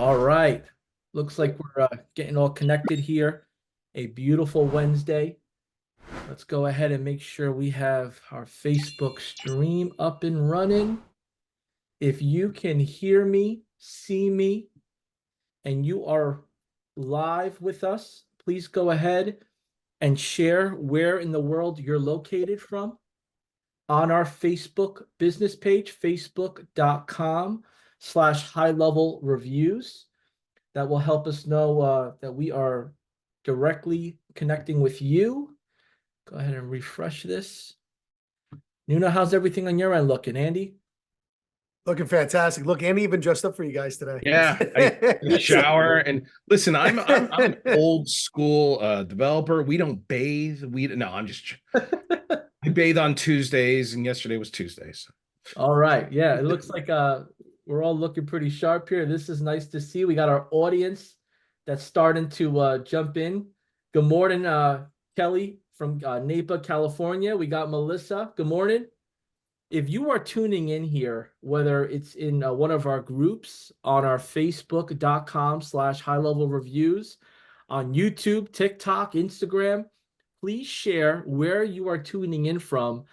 All right. Looks like we're getting all connected here. A beautiful Wednesday. Let's go ahead and make sure we have our Facebook stream up and running. If you can hear me, see me, and you are live with us, please go ahead and share where in the world you're located from on our Facebook business page, facebook.com/high-level-reviews. That will help us know that we are directly connecting with you. Go ahead and refresh this. Nuno, how's everything on your end looking, Andy? Looking fantastic. Look, Andy even dressed up for you guys today. Yeah, I shower and listen. I'm an old school developer. We don't bathe. I'm just. I bathe on Tuesdays, and yesterday was Tuesdays. All right, yeah, it looks like we're all looking pretty sharp here. This is nice to see. We got our audience that's starting to jump in. Good morning, Kelly from Napa, California. We got Melissa. Good morning. If you are tuning in here, whether it's in one of our groups on our facebook.com/high-level-reviews, on YouTube, TikTok, Instagram, please share where you are tuning in from.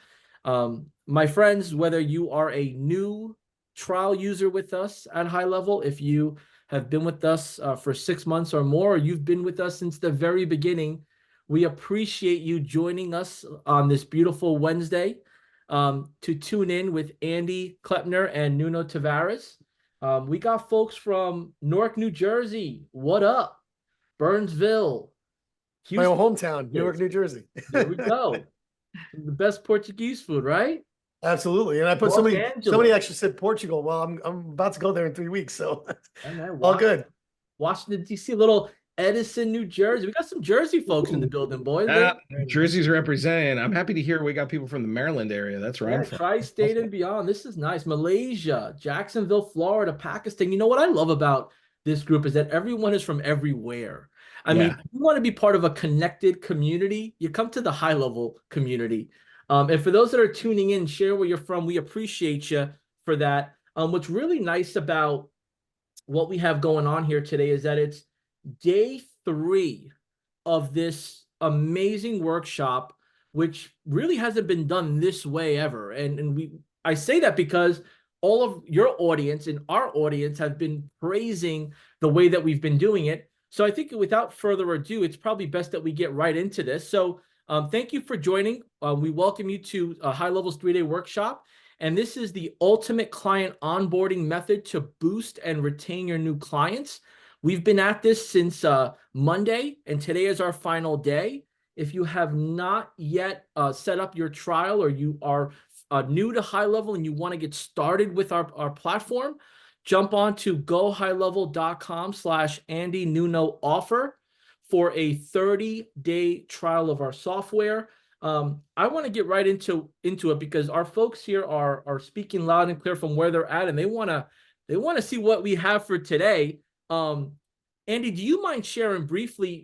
My friends, whether you are a new trial user with us at High Level, if you have been with us for 6 months or more, or you've been with us since the very beginning, we appreciate you joining us on this beautiful Wednesday to tune in with Andy Klepner and Nuno Tavares. We got folks from Newark, New Jersey. What up? Burnsville. My own hometown, Newark, New Jersey. There we go. The best Portuguese food, right? Absolutely. And I put somebody actually said Portugal. Well, I'm about to go there in 3 weeks, so all good. Washington, D.C., little Edison, New Jersey. We got some Jersey folks in the building, boys. Jersey's representing. I'm happy to hear we got people from the Maryland area. That's where I'm from. Tri-state and beyond. This is nice. Malaysia, Jacksonville, Florida, Pakistan. You know what I love about this group is that everyone is from everywhere. I mean, if you want to be part of a connected community, you come to the High Level community. And for those that are tuning in, share where you're from. We appreciate you for that. What's really nice about what we have going on here today is that it's day 3 of this amazing workshop, which really hasn't been done this way ever. And I say that because all of your audience and our audience have been praising the way that we've been doing it. So I think without further ado, it's probably best that we get right into this. So thank you for joining. We welcome you to High Level's 3-day workshop. And this is the ultimate client onboarding method to boost and retain your new clients. We've been at this since Monday, and today is our final day. If you have not yet set up your trial, or you are new to High Level and you want to get started with our platform, jump on to gohighlevel.com/Andy Nuno offer for a 30-day trial of our software. I want to get right into it because our folks here are speaking loud and clear from where they're at, and they want to see what we have for today. Andy, do you mind sharing briefly,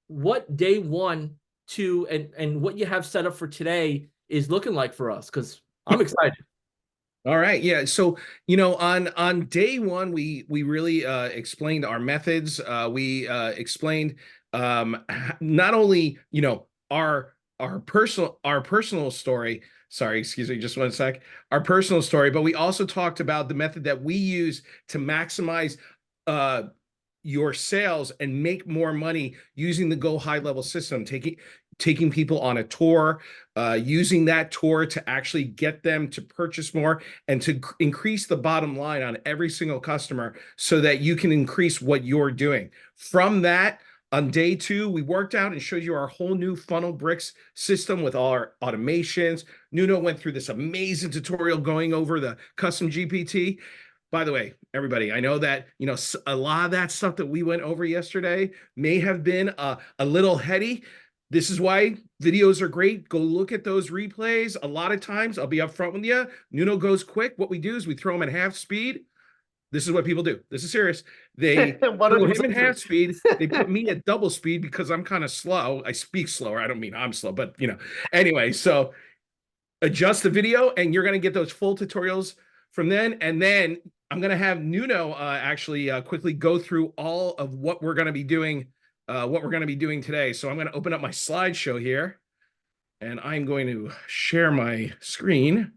what day 1, 2, and what you have set up for today is looking like for us? Because I'm excited. All right. Yeah. So, on day 1, we really explained our methods. We explained not only, our personal story. Sorry, excuse me, just one sec. Our personal story, but we also talked about the method that we use to maximize your sales and make more money using the Go High Level system, taking people on a tour, using that tour to actually get them to purchase more and to increase the bottom line on every single customer so that you can increase what you're doing. From that, on day 2, we worked out and showed you our whole new FunnelBrix system with all our automations. Nuno went through this amazing tutorial going over the custom GPT. By the way, everybody, I know that, a lot of that stuff that we went over yesterday may have been a little heady. This is why videos are great. Go look at those replays. A lot of times, I'll be upfront with you, Nuno goes quick. What we do is we throw him at half speed. This is what people do. This is serious. They throw him at half speed. They put me at double speed because I'm kind of slow. I speak slower. I don't mean I'm slow, but, Anyway, so adjust the video, and you're going to get those full tutorials from then. And then I'm going to have Nuno actually quickly go through all of what we're going to be doing, today. So I'm going to open up my slideshow here, and I'm going to share my screen.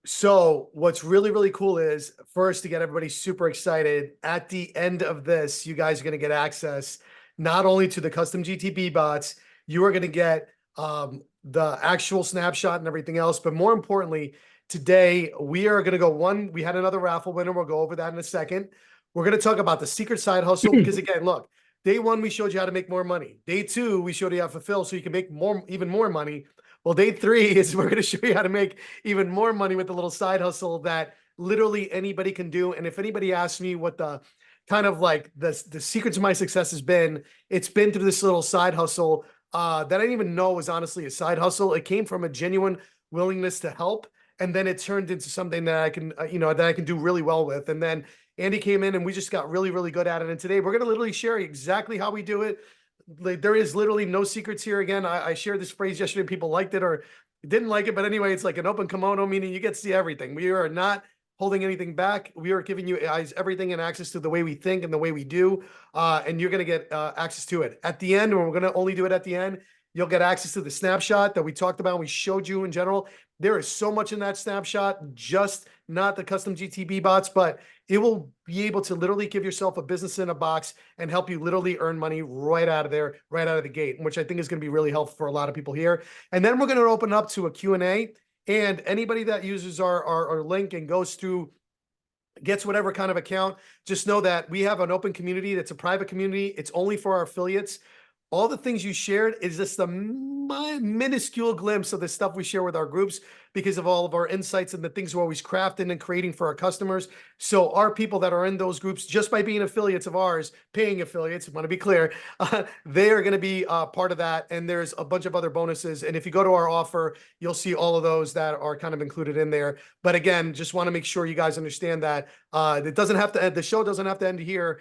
So what's really, really cool is, first, to get everybody super excited, at the end of this, you guys are going to get access not only to the custom GTB bots, you are going to get the actual snapshot and everything else, but more importantly, today we are going to go we had another raffle winner. We'll go over that in a second. We're going to talk about the secret side hustle because, again, look, day one, we showed you how to make more money. Day two, we showed you how to fulfill so you can make even more money. Well, day three is we're going to show you how to make even more money with the little side hustle that literally anybody can do. And if anybody asks me what the kind of like the secret to my success has been, it's been through this little side hustle that I didn't even know was honestly a side hustle. It came from a genuine willingness to help. And then it turned into something that I can, that I can do really well with. And then Andy came in and we just got really, really good at it. And today we're going to literally share exactly how we do it. Like, there is literally no secrets here. Again, I shared this phrase yesterday. People liked it or didn't like it. But anyway, it's like an open kimono, meaning you get to see everything. We are not holding anything back. We are giving you guys everything and access to the way we think and the way we do. And you're going to get access to it. At the end, and we're going to only do it at the end, you'll get access to the snapshot that we talked about and we showed you in general. There is so much in that snapshot, just not the custom GTB bots, but it will be able to literally give yourself a business in a box and help you literally earn money right out of there, right out of the gate, which I think is going to be really helpful for a lot of people here. And then we're going to open up to a Q&A, and anybody that uses our link and goes through, gets whatever kind of account, just know that we have an open community. That's a private community. It's only for our affiliates. All the things you shared is just a minuscule glimpse of the stuff we share with our groups because of all of our insights and the things we're always crafting and creating for our customers. So our people that are in those groups, just by being affiliates of ours, paying affiliates, I want to be clear, they are going to be part of that. And there's a bunch of other bonuses. And if you go to our offer, you'll see all of those that are kind of included in there. But again, just want to make sure you guys understand that it doesn't have to end. The show doesn't have to end here.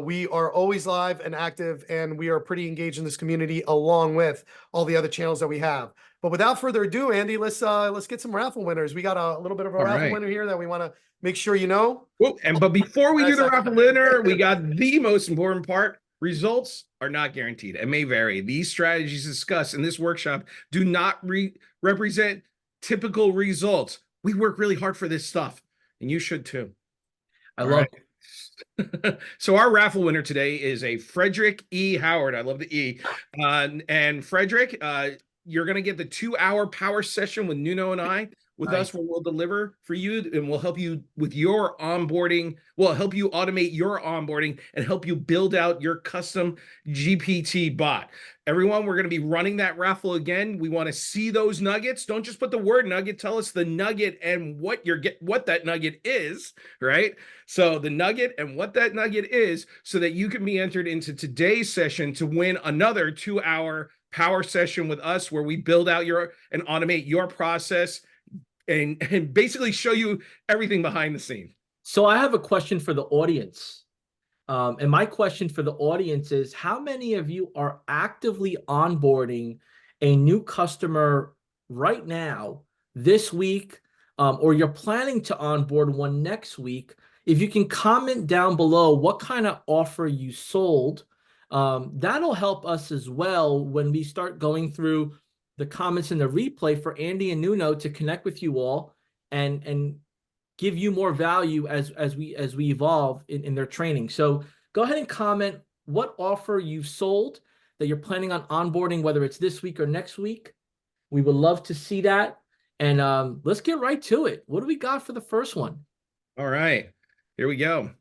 We are always live and active, and we are pretty engaged in this community along with all the other channels that we have. But without further ado, Andy, let's get some raffle winners. We got a little bit of a raffle winner here that we want to make sure you know. Well, but before we do the raffle winner, we got the most important part. Results are not guaranteed and may vary. These strategies discussed in this workshop do not represent typical results. We work really hard for this stuff, and you should too. I love it. So our raffle winner today is a Frederick E. Howard. I love the E. And Frederick, you're going to get the 2-hour power session with Nuno and I with us, where we'll deliver for you and we'll help you with your onboarding. We'll help you automate your onboarding and help you build out your custom GPT bot. Everyone, we're going to be running that raffle again. We want to see those nuggets. Don't just put the word nugget. Tell us the nugget and what that nugget is, right? So the nugget and what that nugget is, so that you can be entered into today's session to win another 2-hour power session with us, where we build out and automate your process and basically show you everything behind the scene. So I have a question for the audience. And my question for the audience is, how many of you are actively onboarding a new customer right now, this week, or you're planning to onboard one next week? If you can comment down below what kind of offer you sold, that'll help us as well when we start going through the comments in the replay for Andy and Nuno to connect with you all and give you more value as we evolve in their training. So go ahead and comment what offer you've sold that you're planning on onboarding, whether it's this week or next week. We would love to see that. And let's get right to it. What do we got for the first one? All right, here we go.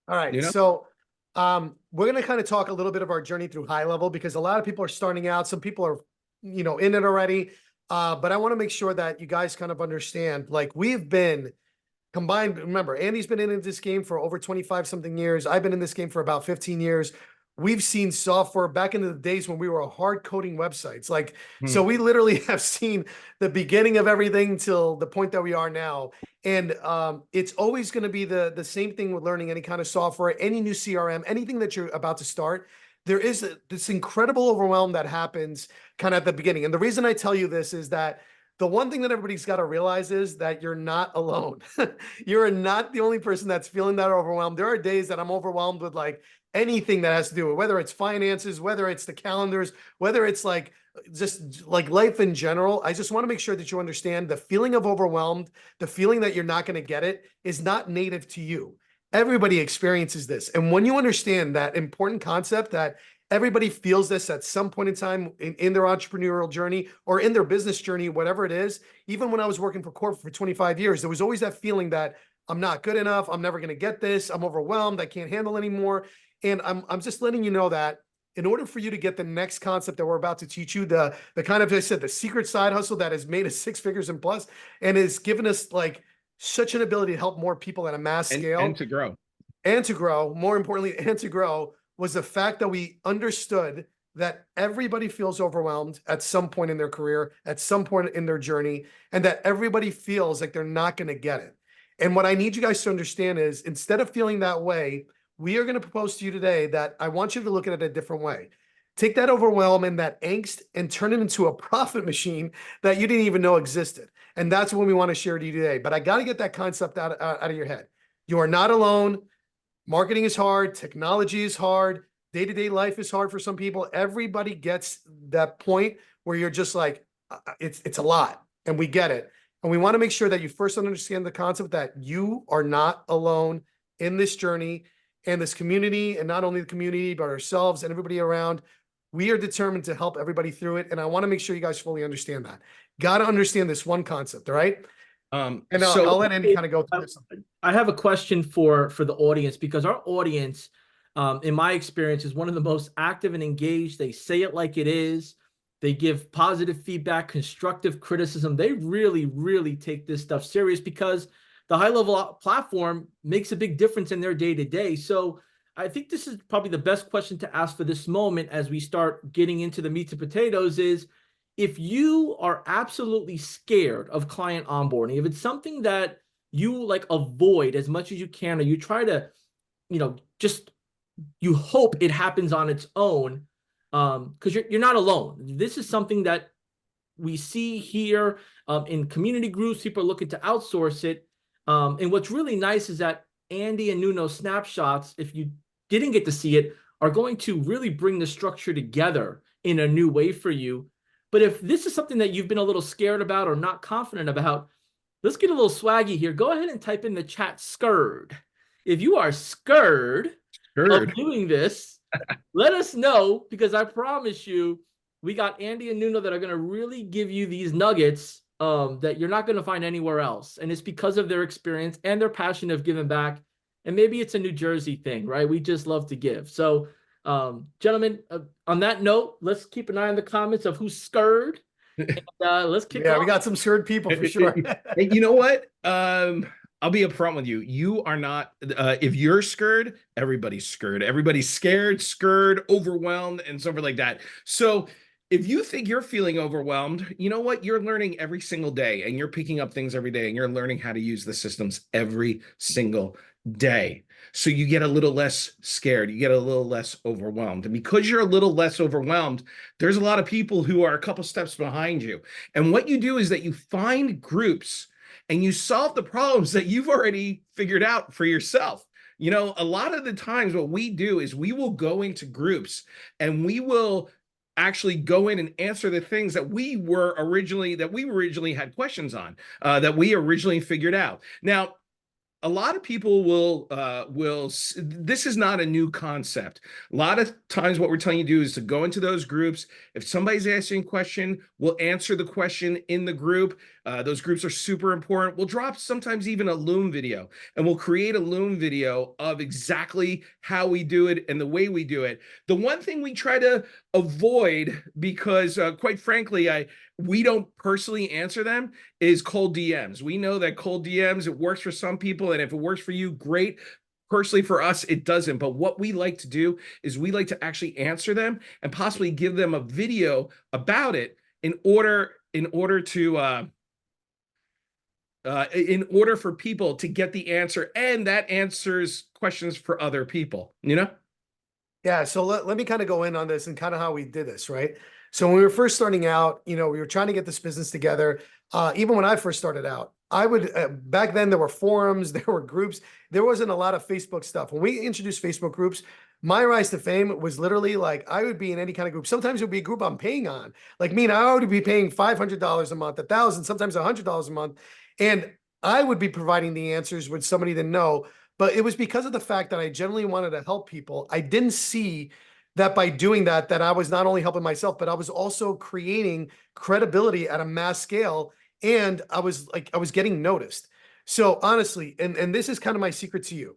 All right, Nuno? So we're going to kind of talk a little bit of our journey through high level, because a lot of people are starting out. Some people are in it already. But I want to make sure that you guys kind of understand, like, we've been combined. Remember, Andy's been in this game for over 25 something years. I've been in this game for about 15 years. We've seen software back in the days when we were hard coding websites. Like, so we literally have seen the beginning of everything till the point that we are now. And it's always going to be the same thing with learning any kind of software, any new CRM, anything that you're about to start. There is this incredible overwhelm that happens kind of at the beginning. And the reason I tell you this is that the one thing that everybody's got to realize is that you're not alone. You're not the only person that's feeling that overwhelmed. There are days that I'm overwhelmed with like anything that has to do with whether it's finances, whether it's the calendars, whether it's like just like life in general. I just want to make sure that you understand the feeling of overwhelmed, the feeling that you're not going to get it is not native to you. Everybody experiences this. And when you understand that important concept that everybody feels this at some point in time in their entrepreneurial journey or in their business journey, whatever it is. Even when I was working for corporate for 25 years, there was always that feeling that I'm not good enough. I'm never going to get this. I'm overwhelmed. I can't handle anymore. And I'm just letting you know that in order for you to get the next concept that we're about to teach you, the kind of, I said, the secret side hustle that has made us 6 figures and plus, and has given us like such an ability to help more people at a mass scale and to grow, more importantly, and to grow, was the fact that we understood that everybody feels overwhelmed at some point in their career, at some point in their journey, and that everybody feels like they're not going to get it. And what I need you guys to understand is instead of feeling that way, we are going to propose to you today that I want you to look at it a different way. Take that overwhelm and that angst and turn it into a profit machine that you didn't even know existed. And that's what we want to share to you today. But I got to get that concept out of your head. You are not alone. Marketing is hard. Technology is hard. Day-to-day life is hard for some people. Everybody gets that point where you're just like, it's a lot, and we get it. And we want to make sure that you first understand the concept that you are not alone in this journey and this community, and not only the community, but ourselves and everybody around. We are determined to help everybody through it. And I want to make sure you guys fully understand that. Got to understand this one concept, all right? And I'll let Andy kind of go through this. I have a question for the audience, because our audience, in my experience, is one of the most active and engaged. They say it like it is. They give positive feedback, constructive criticism. They really, really take this stuff serious, because the high-level platform makes a big difference in their day-to-day. So I think this is probably the best question to ask for this moment as we start getting into the meat and potatoes is, if you are absolutely scared of client onboarding, if it's something that you like avoid as much as you can, or you try to, you hope it happens on its own, because you're not alone. This is something that we see here in community groups. People are looking to outsource it. And what's really nice is that Andy and Nuno snapshots, if you didn't get to see it, are going to really bring the structure together in a new way for you. But if this is something that you've been a little scared about or not confident about, let's get a little swaggy here. Go ahead and type in the chat "scared." If you are scared of doing this, let us know, because I promise you, we got Andy and Nuno that are going to really give you these nuggets that you're not going to find anywhere else. And it's because of their experience and their passion of giving back. And maybe it's a New Jersey thing, right? We just love to give. So, gentlemen, on that note, let's keep an eye on the comments of who's scared. And, let's kick off. We got some scared people for sure. And you know what? I'll be upfront with you. You are not, if you're scared, everybody's scared. Everybody's scared, overwhelmed, and something like that. So if you think you're feeling overwhelmed, you know what? You're learning every single day, and you're picking up things every day, and you're learning how to use the systems every single day. So you get a little less scared, you get a little less overwhelmed. And because you're a little less overwhelmed, there's a lot of people who are a couple steps behind you. And what you do is that you find groups and you solve the problems that you've already figured out for yourself. You know, a lot of the times what we do is we will go into groups and we will actually go in and answer the things that we originally had questions on, that we originally figured out. Now, a lot of people will, this is not a new concept. A lot of times what we're telling you to do is to go into those groups. If somebody's asking a question, we'll answer the question in the group. Those groups are super important. We'll drop sometimes even a Loom video, and we'll create a Loom video of exactly how we do it and the way we do it. The one thing we try to avoid, because quite frankly, we don't personally answer them, is cold DMs. We know that cold DMs, it works for some people, and if it works for you, great. Personally, for us, it doesn't. But what we like to do is we like to actually answer them and possibly give them a video about it in order for people to get the answer, and that answers questions for other people, you know? Yeah, so let me kind of go in on this and kind of how we did this, right? So when we were first starting out, we were trying to get this business together. Even when I first started out, I would, back then there were forums, there were groups, there wasn't a lot of Facebook stuff. When we introduced Facebook groups, my rise to fame was literally like, I would be in any kind of group. Sometimes it would be a group I'm paying on. Like me, and I would be paying $500 a month, 1,000, sometimes $100 a month. And I would be providing the answers when somebody didn't know. But it was because of the fact that I generally wanted to help people. I didn't see that by doing that, that I was not only helping myself, but I was also creating credibility at a mass scale. And I was getting noticed. So honestly, and this is kind of my secret to you.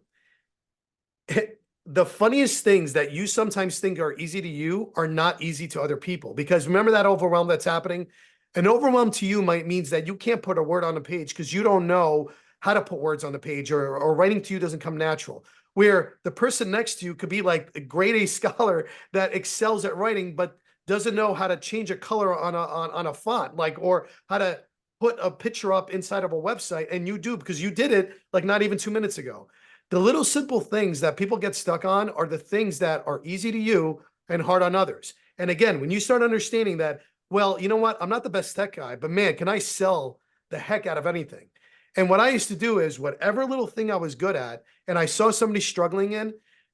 The funniest things that you sometimes think are easy to you are not easy to other people. Because remember that overwhelm that's happening? An overwhelm to you might means that you can't put a word on the page because you don't know how to put words on the page, or writing to you doesn't come natural. Where the person next to you could be like a grade A scholar that excels at writing, but doesn't know how to change a color on a font, like, or how to put a picture up inside of a website, and you do because you did it like not even 2 minutes ago. The little simple things that people get stuck on are the things that are easy to you and hard on others. And again, when you start understanding that, well, you know what? I'm not the best tech guy, but man, can I sell the heck out of anything? And what I used to do is whatever little thing I was good at, and I saw somebody struggling in,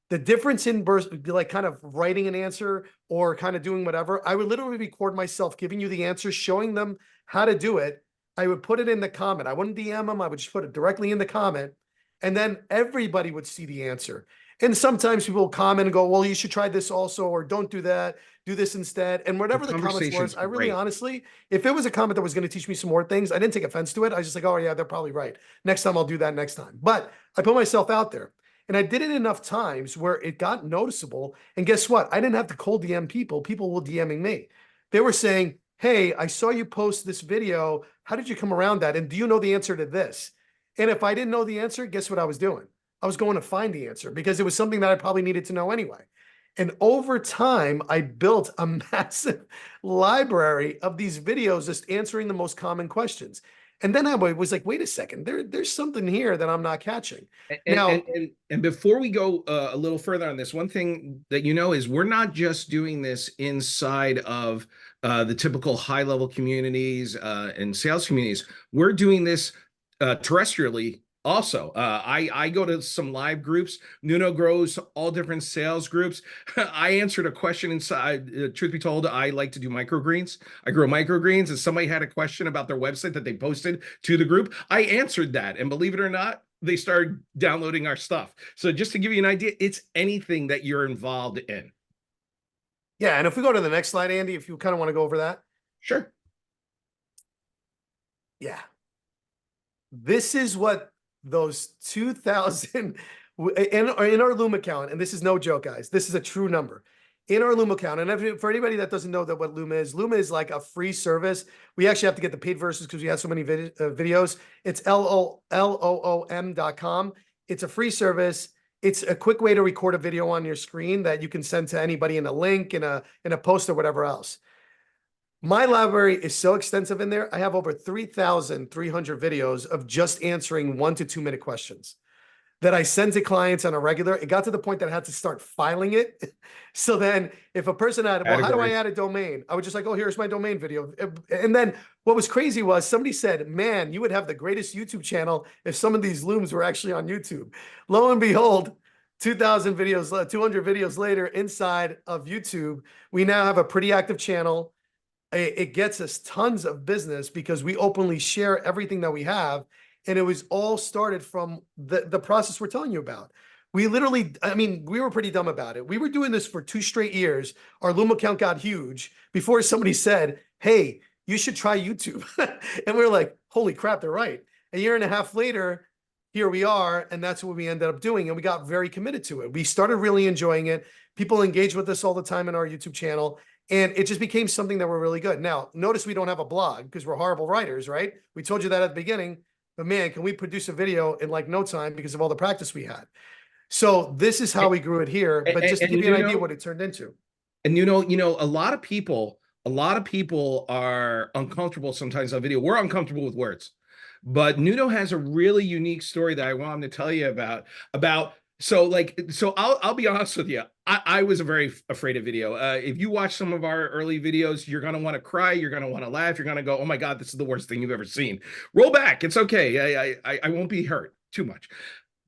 the difference in like kind of writing an answer or kind of doing whatever, I would literally record myself giving you the answer, showing them how to do it. I would put it in the comment. I wouldn't DM them. I would just put it directly in the comment. And then everybody would see the answer. And sometimes people will comment and go, well, you should try this also, or don't do that, do this instead. And whatever the comments was, I really honestly, if it was a comment that was going to teach me some more things, I didn't take offense to it. I was just like, oh yeah, they're probably right. Next time I'll do that next time. But I put myself out there. And I did it enough times where it got noticeable. And guess what? I didn't have to cold DM people. People were DMing me. They were saying, hey, I saw you post this video. How did you come around that? And do you know the answer to this? And if I didn't know the answer, guess what I was doing? I was going to find the answer because it was something that I probably needed to know anyway. And over time, I built a massive library of these videos just answering the most common questions. And then I was like, wait a second, there's something here that I'm not catching. And before we go a little further on this, one thing that you know is we're not just doing this inside of the typical high-level communities and sales communities. We're doing this terrestrially also. I go to some live groups. Nuno grows all different sales groups. I answered a question inside. Truth be told, I like to do microgreens. I grow microgreens, and somebody had a question about their website that they posted to the group. I answered that, and believe it or not, they started downloading our stuff. So just to give you an idea, it's anything that you're involved in. Yeah, and if we go to the next slide, Andy, if you kind of want to go over that. Sure. Yeah. This is what those 2,000 in our Loom account, and this is no joke, guys. This is a true number. In our Loom account, and for anybody that doesn't know what Loom is like a free service. We actually have to get the paid versions because we have so many videos. It's loom.com. It's a free service. It's a quick way to record a video on your screen that you can send to anybody in a link, in a post, or whatever else. My library is so extensive in there. I have over 3,300 videos of just answering 1 to 2 minute questions that I send to clients on a regular. It got to the point that I had to start filing it. So then if a person had, well, how do I add a domain? I would just like, oh, here's my domain video. And then what was crazy was somebody said, man, you would have the greatest YouTube channel if some of these looms were actually on YouTube. Lo and behold, 2,000 videos, 200 videos later inside of YouTube, we now have a pretty active channel. It gets us tons of business because we openly share everything that we have. And it was all started from the process we're telling you about. We literally, I mean, we were pretty dumb about it. We were doing this for 2 straight years. Our Loom account got huge before somebody said, hey, you should try YouTube. And we were like, holy crap, they're right. A year and a half later, here we are. And that's what we ended up doing. And we got very committed to it. We started really enjoying it. People engage with us all the time in our YouTube channel. And it just became something that we're really good. Now, notice we don't have a blog because we're horrible writers, right? We told you that at the beginning, but man, can we produce a video in like no time because of all the practice we had. So this is how we grew it here, but just to give you an idea what it turned into. And you know, a lot of people are uncomfortable sometimes on video. We're uncomfortable with words. But Nuno has a really unique story that I wanted to tell you about So I'll be honest with you. I was very afraid of video. If you watch some of our early videos, you're gonna want to cry, you're gonna want to laugh, you're gonna go, "Oh my God, this is the worst thing you've ever seen." Roll back. It's okay. I won't be hurt too much.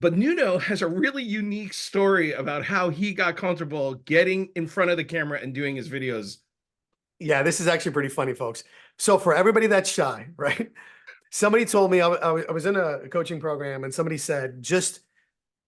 But Nuno has a really unique story about how he got comfortable getting in front of the camera and doing his videos. Yeah, this is actually pretty funny, folks. So for everybody that's shy, right? Somebody told me, I was in a coaching program, and somebody said, just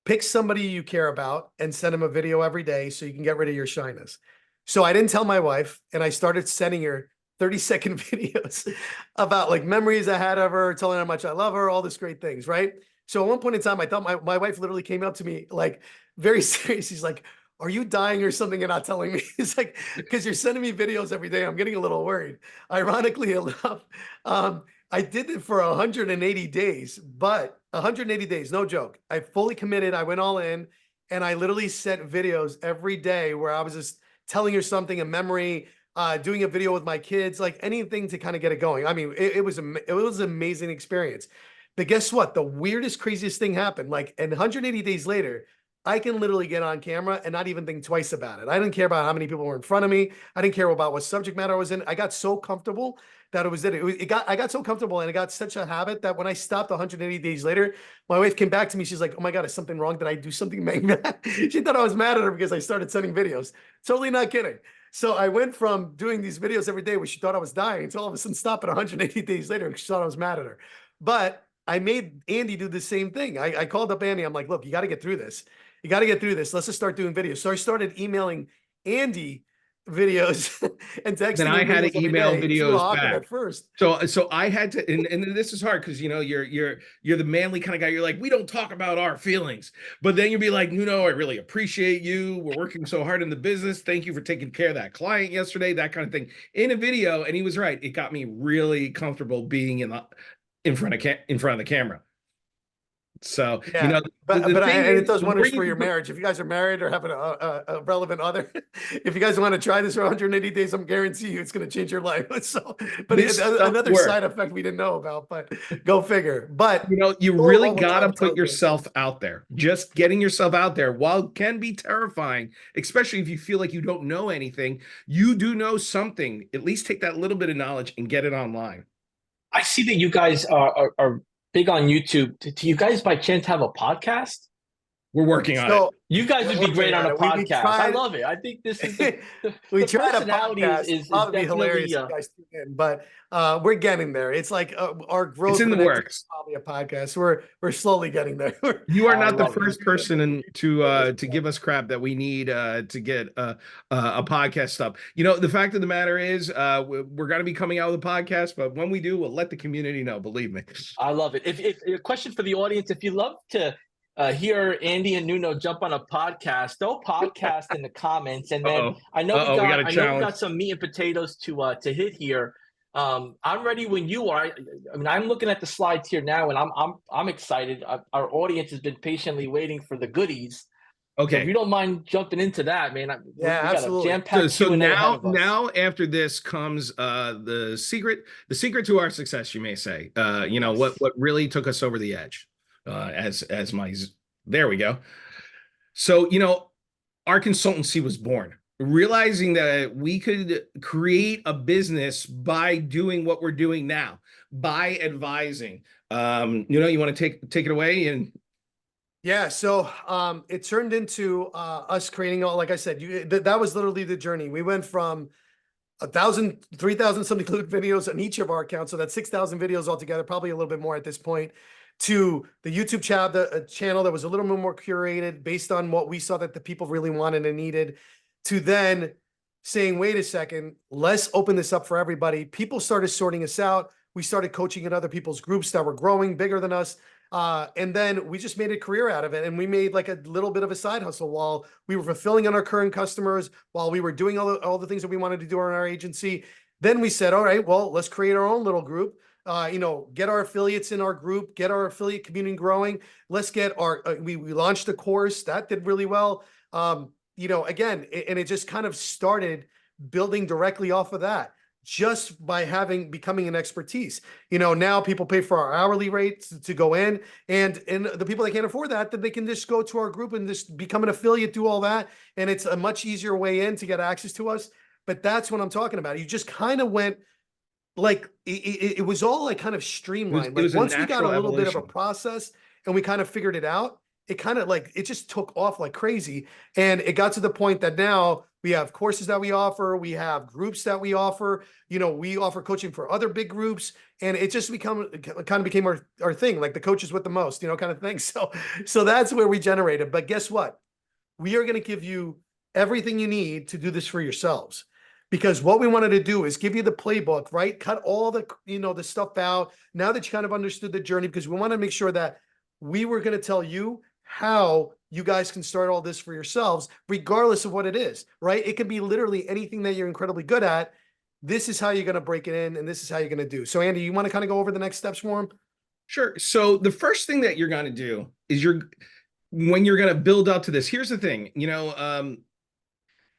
pick somebody you care about and send them a video every day so you can get rid of your shyness. So I didn't tell my wife, and I started sending her 30-second videos about like memories I had of her, telling her how much I love her, all these great things, right? So at one point in time, I thought my wife literally came up to me like very serious. She's like, "Are you dying or something and not telling me?" It's like, because you're sending me videos every day. I'm getting a little worried. Ironically enough, I did it for 180 days, but 180 days, no joke. I fully committed. I went all in, and I literally sent videos every day where I was just telling her something, a memory, doing a video with my kids, like anything to kind of get it going. I mean, it was an amazing experience. But guess what? The weirdest, craziest thing happened. Like, and 180 days later, I can literally get on camera and not even think twice about it. I didn't care about how many people were in front of me. I didn't care about what subject matter I was in. I got so comfortable that it was it. I got so comfortable, and it got such a habit that when I stopped 180 days later, my wife came back to me. She's like, "Oh my God, is something wrong? Did I do something?" She thought I was mad at her because I started sending videos. Totally not kidding. So I went from doing these videos every day where she thought I was dying to all of a sudden stop at 180 days later because she thought I was mad at her. But I made Andy do the same thing. I called up Andy. I'm like, "Look, you got to get through this. You got to get through this. Let's just start doing videos." So I started emailing Andy videos and texting Then him I had videos to every email day. It's a little videos awkward back. at first. So I had to, and this is hard because you know you're the manly kind of guy. You're like, we don't talk about our feelings, but then you'll be like, Nuno, I really appreciate you. We're working so hard in the business. Thank you for taking care of that client yesterday, that kind of thing in a video. And he was right. It got me really comfortable being in front of the camera. So, you Yeah, know, but the thing and it is, does the more wonders you for can your put, marriage. If you guys are married or have a relevant other, if you guys want to try this for 180 days, I'm guarantee you it's going to change your life. So, but this stuff another works. side effect we didn't know about, but go figure. But You know, you really all we're got trying to to tell put you is, yourself out there. Just getting yourself out there, while it can be terrifying, especially if you feel like you don't know anything, you do know something. At least take that little bit of knowledge and get it online. I see that you guys are big on YouTube. Do you guys by chance have a podcast? We're working on it. so You guys we're would be working great on on a it. We podcast. I tried. love it. I think this is the We the tried a personality podcast. It'd is probably be definitely hilarious if you guys tune in, but we're getting there. It's like our It's growth in for the the next year is works. probably a podcast. We're slowly getting there. You are I not the love it. first person to give us crap that we need to get a podcast stuff. You know, the fact of the matter is, we're going to be coming out with a podcast, but when we do, we'll let the community know. Believe me. I love it. If a question for the audience, if you love to hear Andy and Nuno jump on a podcast, throw podcast in the comments, and then Uh-oh. Uh-oh, we got a I know we challenge. got some meat and potatoes to hit here. I'm ready when you are. I mean, I'm looking at the slides here now, and I'm excited. Our audience has been patiently waiting for the goodies. So if you Okay. don't mind jumping into that, man, we Yeah, got a absolutely. jam-packed So Q&A ahead of us. now after this comes the secret to our success, you may say. You know, Yes. what really took us over the edge, there we go. So, you know, our consultancy was born, realizing that we could create a business by doing what we're doing now, by advising. You know, you want to take it away? And Yeah, so it turned into us creating like I said, that was literally the journey. We went from 1,000, 3,000 some included videos on each of our accounts, so that's 6,000 videos altogether, probably a little bit more at this point, to the YouTube channel that was a little bit more curated based on what we saw that the people really wanted and needed, to then saying, wait a second, let's open this up for everybody. People started sorting us out. We started coaching in other people's groups that were growing bigger than us. And then we just made a career out of it. And we made like a little bit of a side hustle while we were fulfilling on our current customers, while we were doing all the things that we wanted to do in our agency. Then we said, all right, well, let's create our own little group. You know, get our affiliates in our group, get our affiliate community growing. Let's get our, we launched a course that did really well. You know, again, and it just kind of started building directly off of that. just by becoming an expertise. You know, now people pay for our hourly rates to go in, and the people that can't afford that, then they can just go to our group and just become an affiliate, do all that. And it's a much easier way in to get access to us. But that's what I'm talking about. You just kind of went like, it was all like kind of streamlined. Like once we got a little bit of a process and we kind of figured it out, it kind of like, it just took off like crazy. And it got to the point that now we have courses that we offer, we have groups that we offer, you know, we offer coaching for other big groups, and it just kind of became our thing, like the coaches with the most, you know, kind of thing. So that's where we generated. But guess what? We are going to give you everything you need to do this for yourselves. Because what we wanted to do is give you the playbook, right? Cut all the, you know, the stuff out. Now that you kind of understood the journey, because we want to make sure that we were going to tell you how you guys can start all this for yourselves, regardless of what it is, right? It can be literally anything that you're incredibly good at. This is how you're going to break it in, and this is how you're going to do. So Andy, you want to kind of go over the next steps for him? Sure. So the first thing that you're going to do is when you're going to build up to this, here's the thing, you know,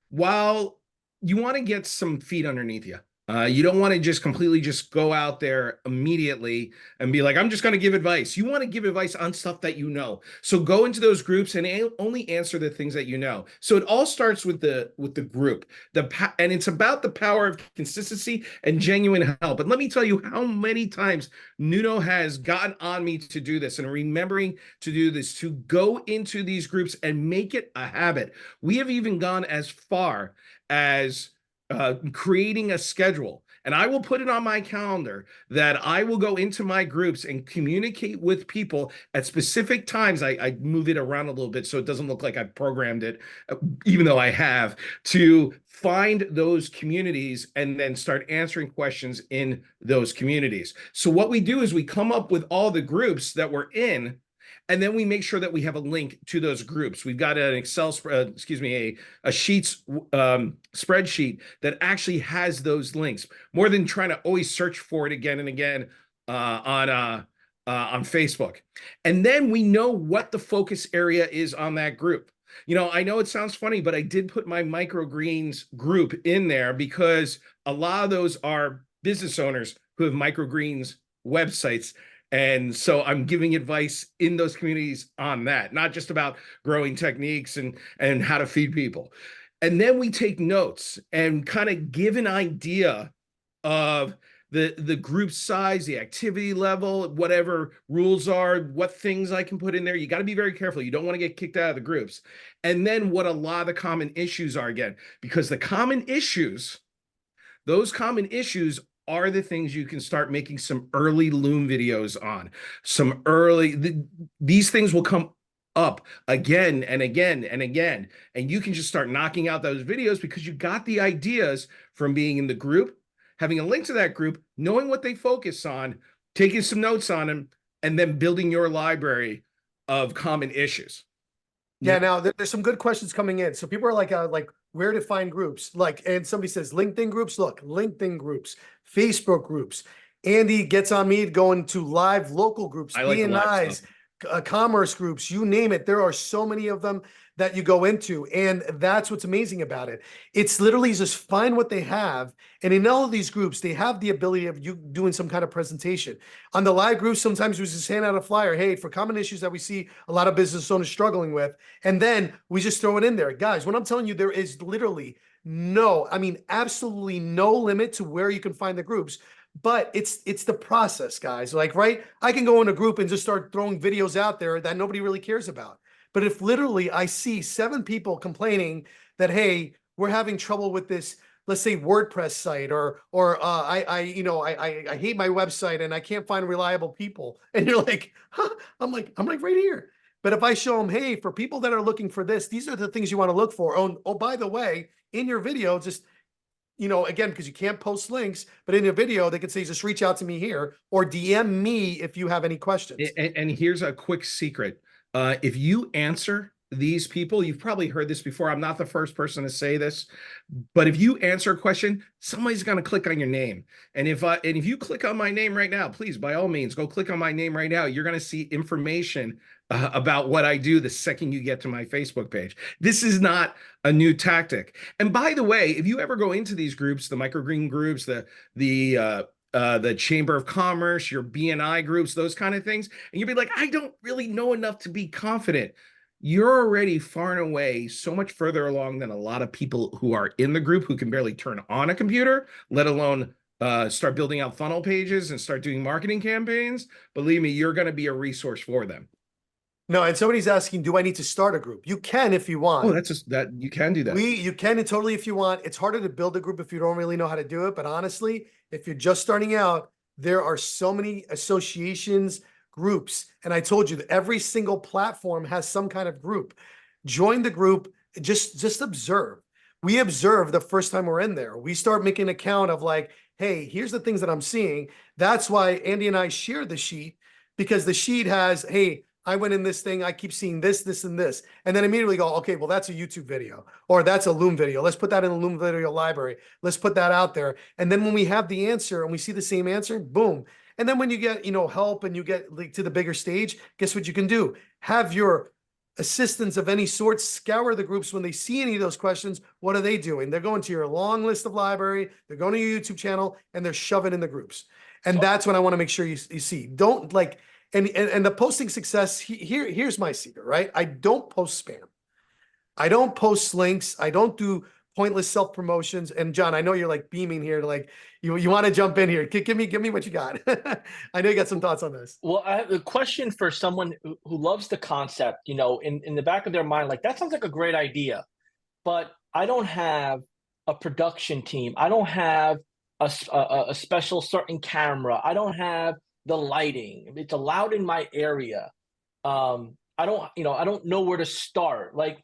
while you want to get some feet underneath you, you don't want to just completely just go out there immediately and be like, I'm just going to give advice. You want to give advice on stuff that you know. So go into those groups and only answer the things that you know. So it all starts with the group, and it's about the power of consistency and genuine help. And let me tell you how many times Nuno has gotten on me to do this, and remembering to do this, to go into these groups and make it a habit. We have even gone as far as creating a schedule, and I will put it on my calendar that I will go into my groups and communicate with people at specific times. I move it around a little bit so it doesn't look like I programmed it, even though I have, to find those communities and then start answering questions in those communities. So what we do is we come up with all the groups that we're in, and then we make sure that we have a link to those groups. We've got an Excel, a Sheets spreadsheet that actually has those links, more than trying to always search for it again and again on Facebook. And then we know what the focus area is on that group. You know, I know it sounds funny, but I did put my microgreens group in there because a lot of those are business owners who have microgreens websites. And so I'm giving advice in those communities on that, not just about growing techniques and how to feed people. And then we take notes and kind of give an idea of the group size, the activity level, whatever rules are, what things I can put in there. You got to be very careful. You don't want to get kicked out of the groups. And then what a lot of the common issues are, again, because the common issues, those common issues are the things you can start making some early Loom videos on. These things will come up again and again and again, and you can just start knocking out those videos because you got the ideas from being in the group, having a link to that group, knowing what they focus on, taking some notes on them, and then building your library of common issues. Yeah, now there's some good questions coming in. So people are like where to find groups, and somebody says LinkedIn groups. Look, LinkedIn groups, Facebook groups. Andy gets on me going to live local groups, BNIs, commerce groups, you name it. There are so many of them that you go into, and that's what's amazing about it. It's literally just find what they have, and in all of these groups, they have the ability of you doing some kind of presentation. On the live groups, sometimes we just hand out a flyer, hey, for common issues that we see a lot of business owners struggling with, and then we just throw it in there. Guys, when I'm telling you, there is literally absolutely no limit to where you can find the groups. But it's the process, guys. Like, right? I can go in a group and just start throwing videos out there that nobody really cares about. But if literally I see 7 people complaining that, hey, we're having trouble with this, let's say WordPress site, or I hate my website and I can't find reliable people, and you're like, huh? I'm like right here. But if I show them, hey, for people that are looking for this, these are the things you want to look for. Oh, by the way, in your video, just, again, because you can't post links, but in your video, they can say, just reach out to me here or DM me if you have any questions. And here's a quick secret. If you answer these people, you've probably heard this before. I'm not the first person to say this, but if you answer a question, somebody's going to click on your name. And if you click on my name right now, please, by all means, go click on my name right now. You're going to see information about what I do the second you get to my Facebook page. This is not a new tactic. And by the way, if you ever go into these groups, the microgreen groups, the Chamber of Commerce, your BNI groups, those kind of things, and you'll be like, I don't really know enough to be confident. You're already far and away so much further along than a lot of people who are in the group who can barely turn on a computer, let alone start building out funnel pages and start doing marketing campaigns. Believe me, you're going to be a resource for them. No, and somebody's asking, do I need to start a group? You can if you want. Oh, that's just that you can do that. You can totally if you want. It's harder to build a group if you don't really know how to do it. But honestly, if you're just starting out, there are so many associations, groups. And I told you that every single platform has some kind of group. Join the group, just observe. We observe the first time we're in there. We start making an account of like, hey, here's the things that I'm seeing. That's why Andy and I share the sheet, because the sheet has, hey, I went in this thing, I keep seeing this, this, and this. And then immediately go, okay, well, that's a YouTube video, or that's a Loom video. Let's put that in the Loom video library. Let's put that out there. And then when we have the answer and we see the same answer, boom. And then when you get, help and you get like to the bigger stage, guess what you can do? Have your assistants of any sort scour the groups when they see any of those questions. What are they doing? They're going to your long list of library, they're going to your YouTube channel, and they're shoving in the groups. And that's what I want to make sure you see. Don't like, and the posting success, here's my secret, right? I don't post spam. I don't post links. I don't do pointless self-promotions. And John, I know you're like beaming here to like, you want to jump in here. Give me what you got. I know you got some thoughts on this. Well, I have a question for someone who loves the concept, in the back of their mind, like that sounds like a great idea, but I don't have a production team. I don't have a special certain camera. I don't have the lighting. It's allowed in my area. I don't know where to start. Like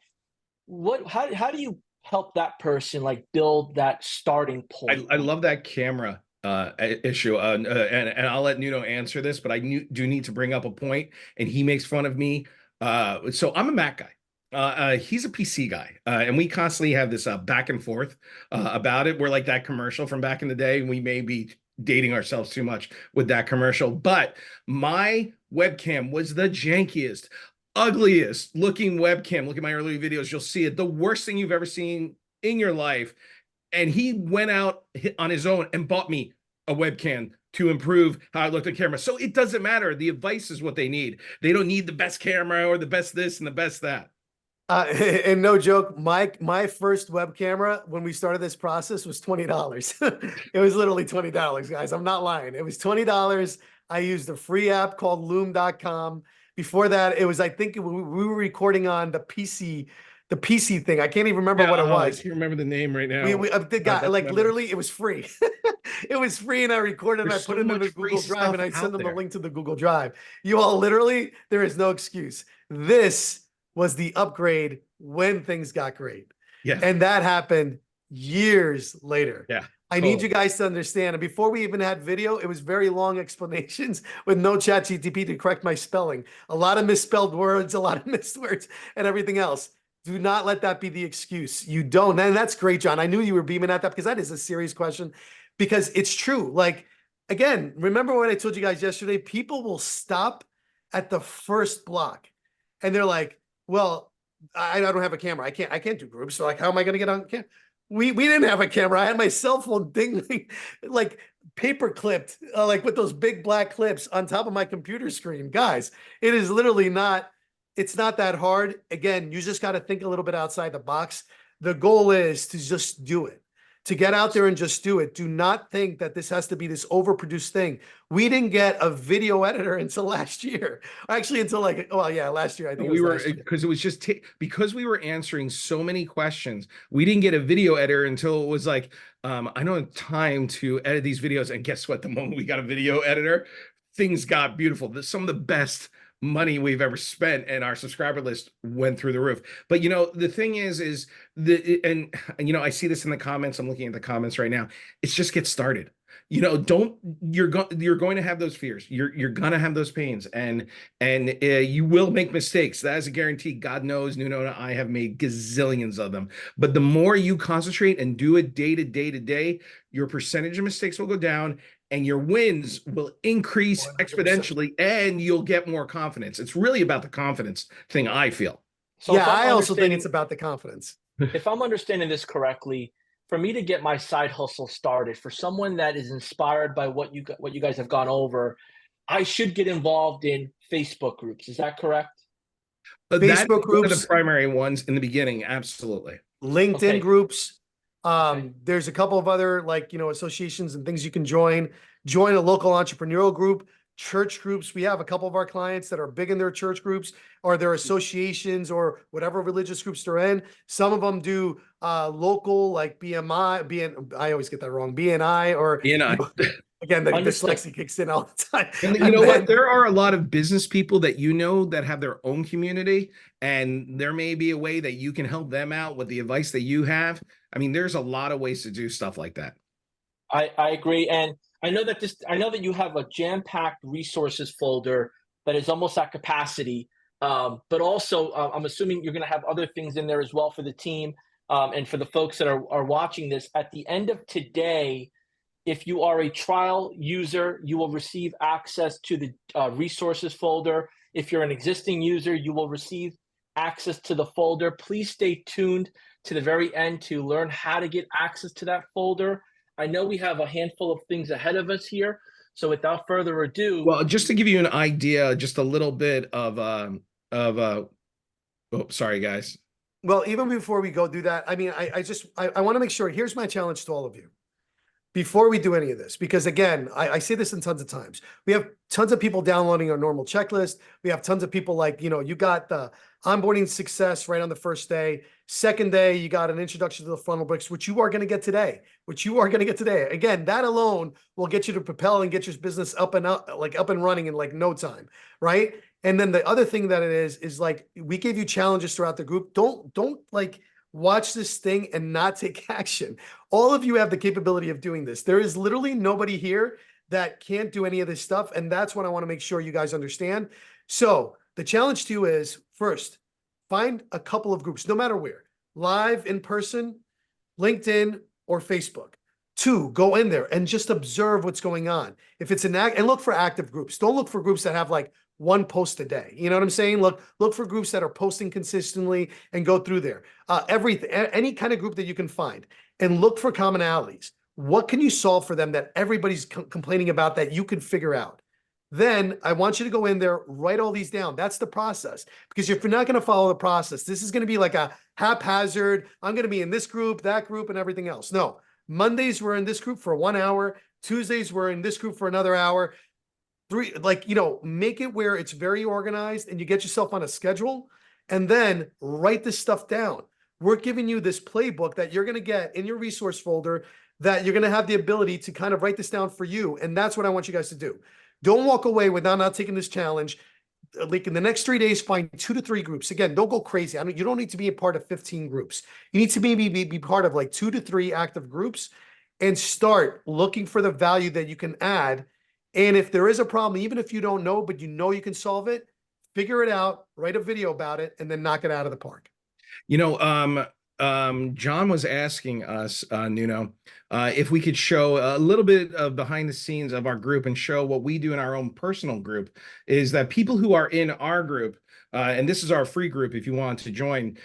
how do you help that person like build that starting point? I love that camera issue. And I'll let Nuno answer this, but I do need to bring up a point, and he makes fun of me. So I'm a Mac guy. He's a PC guy, and we constantly have this back and forth about it. We're like that commercial from back in the day, and we may be dating ourselves too much with that commercial, but my webcam was the jankiest, ugliest looking webcam. Look at my earlier videos, you'll see it. The worst thing you've ever seen in your life. And he went out on his own and bought me a webcam to improve how I looked at camera. So it doesn't matter. The advice is what they need. They don't need the best camera or the best this and the best that. And no joke, my first web camera when we started this process was $20. It was literally $20, guys. I'm not lying. It was $20. I used a free app called loom.com. Before that, it was, I think we were recording on the PC thing. I can't even remember what it was. I can't remember the name right now. The guy, like literally, it was free. It was free, and I recorded and I put it in the Google Drive, and I sent them the link to the Google Drive. You all literally, there is no excuse. This was the upgrade when things got great. Yeah. And that happened years later. Yeah. I need you guys to understand. And before we even had video, it was very long explanations with no ChatGPT to correct my spelling. A lot of misspelled words, a lot of missed words, and everything else. Do not let that be the excuse. You don't. And that's great, John. I knew you were beaming at that because that is a serious question, because it's true. Like, again, remember what I told you guys yesterday? People will stop at the first block and they're like, well, I don't have a camera. I can't do groups. So like, how am I going to get on camera? We didn't have a camera. I had my cell phone dingling, like paper clipped, like with those big black clips on top of my computer screen. Guys, it is literally not, it's not that hard. Again, you just got to think a little bit outside the box. The goal is to just do it, to get out there and just do it. Do not think that this has to be this overproduced thing. We didn't get a video editor until last year. Actually, until like, oh yeah, last year. I think because it was just because we were answering so many questions. We didn't get a video editor until it was like, I don't have time to edit these videos. And guess what? The moment we got a video editor, things got beautiful. Some of the best money we've ever spent, and our subscriber list went through the roof. But the thing is I see this in the comments. I'm looking at the comments right now. It's just get started. You know, you're going to have those fears. You're going to have those pains, and you will make mistakes. That is a guarantee. God knows, Nuno and I have made gazillions of them. But the more you concentrate and do it day to day to day, your percentage of mistakes will go down, and your wins will increase 100%. exponentially, and you'll get more confidence. It's really about the confidence thing, I feel. So Yeah, I also think it's about the confidence. if I'm understanding this correctly, for me to get my side hustle started, for someone that is inspired by what you guys have gone over, I should get involved in Facebook groups. Is that correct? But that Facebook is one of groups, the primary ones in the beginning. Absolutely. LinkedIn Okay. groups. Okay. There's a couple of other associations and things you can join. Join a local entrepreneurial group, church groups. We have a couple of our clients that are big in their church groups or their associations or whatever religious groups they're in. Some of them do local like I always get that wrong, BNI or again, the dyslexia kicks in all the time. And you know what? There are a lot of business people that you know that have their own community, and there may be a way that you can help them out with the advice that you have. I mean, there's a lot of ways to do stuff like that. I agree. And I know that you have a jam-packed resources folder that is almost at capacity. But also, I'm assuming you're going to have other things in there as well for the team and for the folks that are watching this. At the end of today, if you are a trial user, you will receive access to the resources folder. If you're an existing user, you will receive access to the folder. Please stay tuned to the very end to learn how to get access to that folder. I know we have a handful of things ahead of us here. So without further ado. Well, just to give you an idea, just a little bit of oh, sorry, guys. Well, even before we go do that, I mean, I want to make sure, here's my challenge to all of you. Before we do any of this, because again, I say this in tons of times, we have tons of people downloading our normal checklist. We have tons of people like, you got the onboarding success right on the first day. Second day, you got an introduction to the FunnelBrix, which you are going to get today, Again, that alone will get you to propel and get your business up and running in like no time. Right. And then the other thing that it is like, we gave you challenges throughout the group. Don't like, watch this thing and not take action. All of you have the capability of doing this. There is literally nobody here that can't do any of this stuff. And that's what I want to make sure you guys understand. So the challenge to you is, first, find a couple of groups, no matter where, live, in person, LinkedIn, or Facebook. 2, go in there and just observe what's going on. If it's and look for active groups. Don't look for groups that have like one post a day. You know what I'm saying? Look for groups that are posting consistently and go through there. Any kind of group that you can find, and look for commonalities. What can you solve for them that everybody's complaining about that you can figure out? Then I want you to go in there, write all these down. That's the process. Because if you're not going to follow the process, this is going to be like a haphazard, I'm going to be in this group, that group, and everything else. No, Mondays we're in this group for 1 hour. Tuesdays we're in this group for another hour. 3, make it where it's very organized and you get yourself on a schedule, and then write this stuff down. We're giving you this playbook that you're going to get in your resource folder that you're going to have the ability to kind of write this down for you. And that's what I want you guys to do. Don't walk away without not taking this challenge. Like in the next 3 days, find 2 to 3 groups. Again, don't go crazy. You don't need to be a part of 15 groups. You need to maybe be part of like 2 to 3 active groups and start looking for the value that you can add. And if there is a problem, even if you don't know, but you know you can solve it, figure it out, write a video about it, and then knock it out of the park. John was asking us, Nuno, if we could show a little bit of behind the scenes of our group and show what we do in our own personal group. Is that people who are in our group, and this is our free group if you want to join.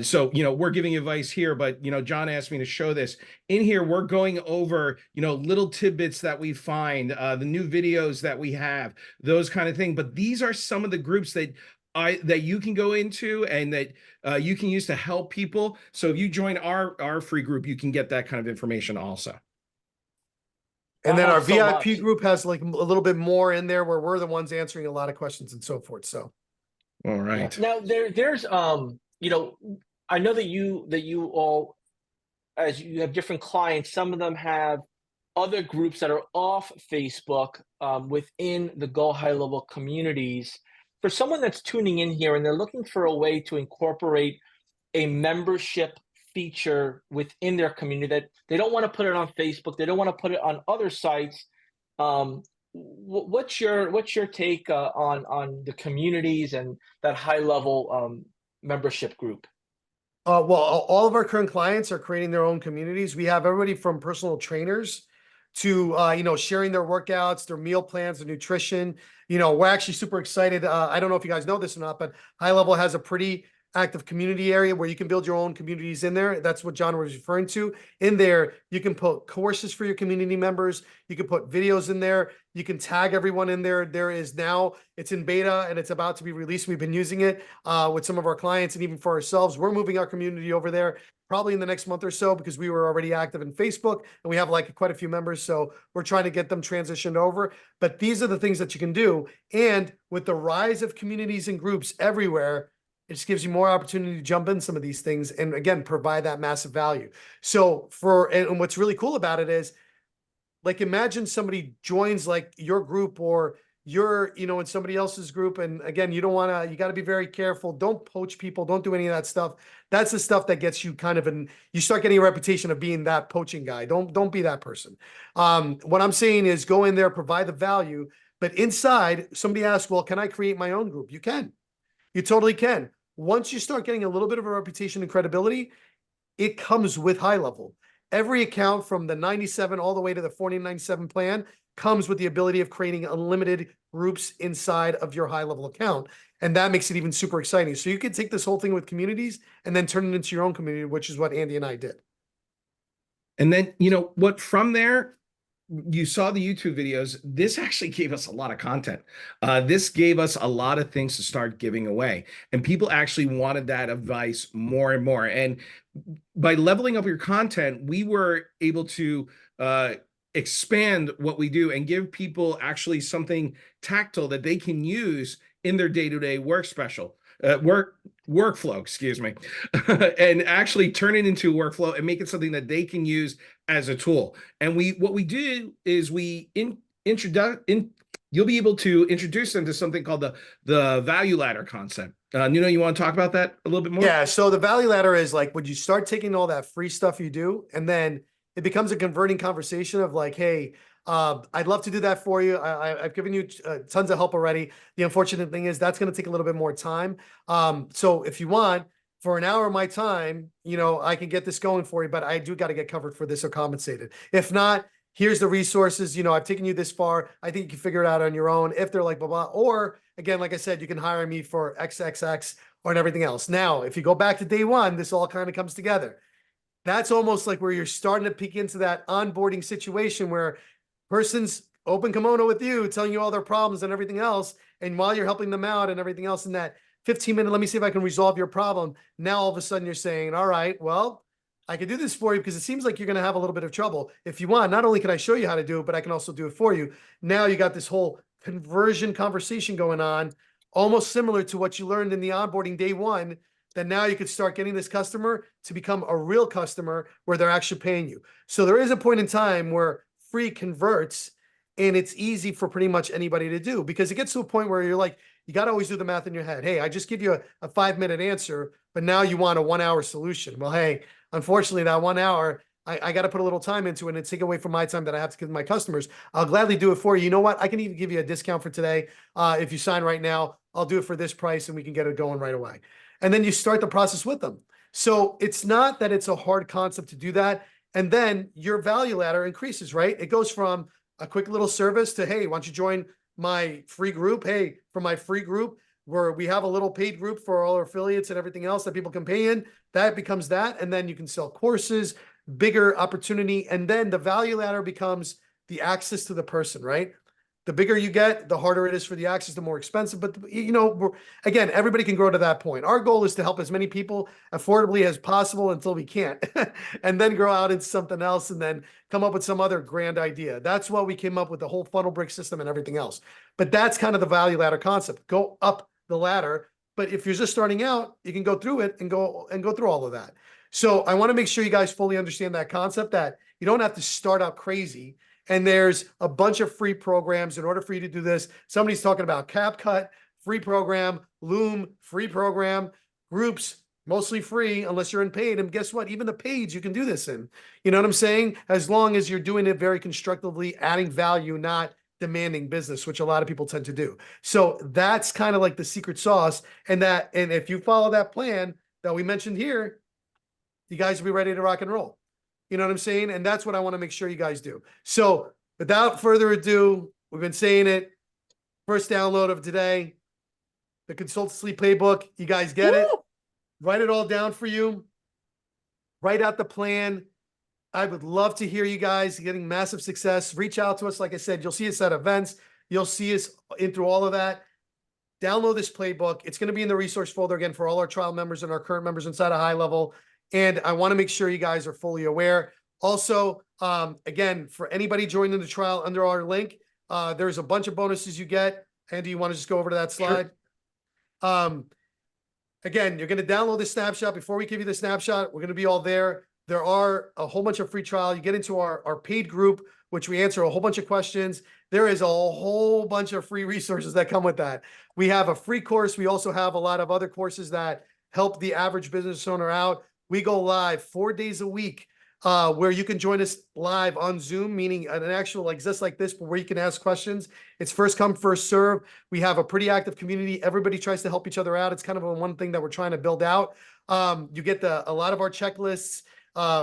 So, we're giving advice here, but, John asked me to show this. In here, we're going over, little tidbits that we find, the new videos that we have, those kind of things. But these are some of the groups that you can go into and that you can use to help people. So if you join our free group, you can get that kind of information also. And then our VIP group has like a little bit more in there where we're the ones answering a lot of questions and so forth. So, all right. Now there's I know that you all, as you have different clients, some of them have other groups that are off Facebook within the Go High Level communities. For someone that's tuning in here and they're looking for a way to incorporate a membership feature within their community that they don't want to put it on Facebook, they don't want to put it on other sites. What's your take on the communities and that high level membership group? Well, all of our current clients are creating their own communities. We have everybody from personal trainers to, sharing their workouts, their meal plans, their nutrition. We're actually super excited. I don't know if you guys know this or not, but High Level has a pretty active community area where you can build your own communities in there. That's what John was referring to. In there, you can put courses for your community members. You can put videos in there. You can tag everyone in there. It's in beta and it's about to be released. We've been using it with some of our clients and even for ourselves. We're moving our community over there probably in the next month or so because we were already active in Facebook and we have quite a few members. So we're trying to get them transitioned over. But these are the things that you can do. And with the rise of communities and groups everywhere, it just gives you more opportunity to jump in some of these things and again, provide that massive value. So and what's really cool about it is imagine somebody joins your group or you're, in somebody else's group. And again, you got to be very careful. Don't poach people. Don't do any of that stuff. That's the stuff that gets you you start getting a reputation of being that poaching guy. Don't be that person. What I'm saying is go in there, provide the value, but inside somebody asks, well, can I create my own group? You can. You totally can. Once you start getting a little bit of a reputation and credibility, it comes with High Level. Every account from the 97 all the way to the 4097 plan comes with the ability of creating unlimited groups inside of your High Level account. And that makes it even super exciting. So you can take this whole thing with communities and then turn it into your own community, which is what Andy and I did. And then, from there, you saw the YouTube videos. This actually gave us a lot of content. This gave us a lot of things to start giving away. And people actually wanted that advice more and more. And by leveling up your content, we were able to expand what we do and give people actually something tactile that they can use in their day-to-day workflow, excuse me, and actually turn it into a workflow and make it something that they can use as a tool. And what we do is you'll be able to introduce them to something called the value ladder concept. Nuno, you want to talk about that a little bit more? Yeah. So the value ladder is when you start taking all that free stuff you do, and then it becomes a converting conversation of hey, I'd love to do that for you. I've given you tons of help already. The unfortunate thing is that's going to take a little bit more time. So if you want, for an hour of my time, I can get this going for you, but I do got to get covered for this or compensated. If not, here's the resources. I've taken you this far. I think you can figure it out on your own. If they're blah, blah, or again, like I said, you can hire me for XXX or and everything else. Now, if you go back to day one, this all kind of comes together. That's almost where you're starting to peek into that onboarding situation where person's open kimono with you, telling you all their problems and everything else. And while you're helping them out and everything else in that 15-minute, let me see if I can resolve your problem. Now, all of a sudden you're saying, all right, well, I can do this for you because it seems like you're going to have a little bit of trouble. If you want, not only can I show you how to do it, but I can also do it for you. Now you got this whole conversion conversation going on, almost similar to what you learned in the onboarding day one, that now you could start getting this customer to become a real customer where they're actually paying you. So there is a point in time where free converts and it's easy for pretty much anybody to do because it gets to a point where you're you got to always do the math in your head. Hey, I just give you a 5-minute answer, but now you want a 1-hour solution. Well, hey, unfortunately that 1 hour, I got to put a little time into it and take away from my time that I have to give my customers. I'll gladly do it for you. You know what? I can even give you a discount for today. If you sign right now, I'll do it for this price and we can get it going right away. And then you start the process with them. So it's not that it's a hard concept to do that. And then your value ladder increases, right? It goes from a quick little service to, hey, why don't you join my free group? Hey, for my free group, where we have a little paid group for all our affiliates and everything else that people can pay in, that becomes that. And then you can sell courses, bigger opportunity. And then the value ladder becomes the access to the person, right? The bigger you get, the harder it is for the access, the more expensive. But, again, everybody can grow to that point. Our goal is to help as many people affordably as possible until we can't, and then grow out into something else and then come up with some other grand idea. That's why we came up with the whole FunnelBrix system and everything else. But that's kind of the value ladder concept. Go up the ladder. But if you're just starting out, you can go through it and go through all of that. So I want to make sure you guys fully understand that concept, that you don't have to start out crazy. And there's a bunch of free programs in order for you to do this. Somebody's talking about CapCut, free program, Loom, free program, groups, mostly free unless you're in paid. And guess what? Even the paid you can do this in. You know what I'm saying? As long as you're doing it very constructively, adding value, not demanding business, which a lot of people tend to do. So that's kind of like the secret sauce. And if you follow that plan that we mentioned here, you guys will be ready to rock and roll. You know what I'm saying? And that's what I want to make sure you guys do. So without further ado, we've been saying it. First download of today, the consultancy playbook. You guys get it? Write it all down for you. Write out the plan. I would love to hear you guys getting massive success. Reach out to us. Like I said, you'll see us at events. You'll see us in through all of that. Download this playbook. It's going to be in the resource folder again for all our trial members and our current members inside of High Level. And I want to make sure you guys are fully aware. Also, again, for anybody joining the trial under our link, there's a bunch of bonuses you get. Andy, you want to just go over to that slide? Sure. Again, you're going to download this snapshot. Before we give you the snapshot, we're going to be all there. There are a whole bunch of free trial. You get into our paid group, which we answer a whole bunch of questions. There is a whole bunch of free resources that come with that. We have a free course. We also have a lot of other courses that help the average business owner out. We go live 4 days a week, where you can join us live on Zoom, meaning an actual like just like this, but where you can ask questions. It's first come, first serve. We have a pretty active community. Everybody tries to help each other out. It's kind of one thing that we're trying to build out. You get a lot of our checklists.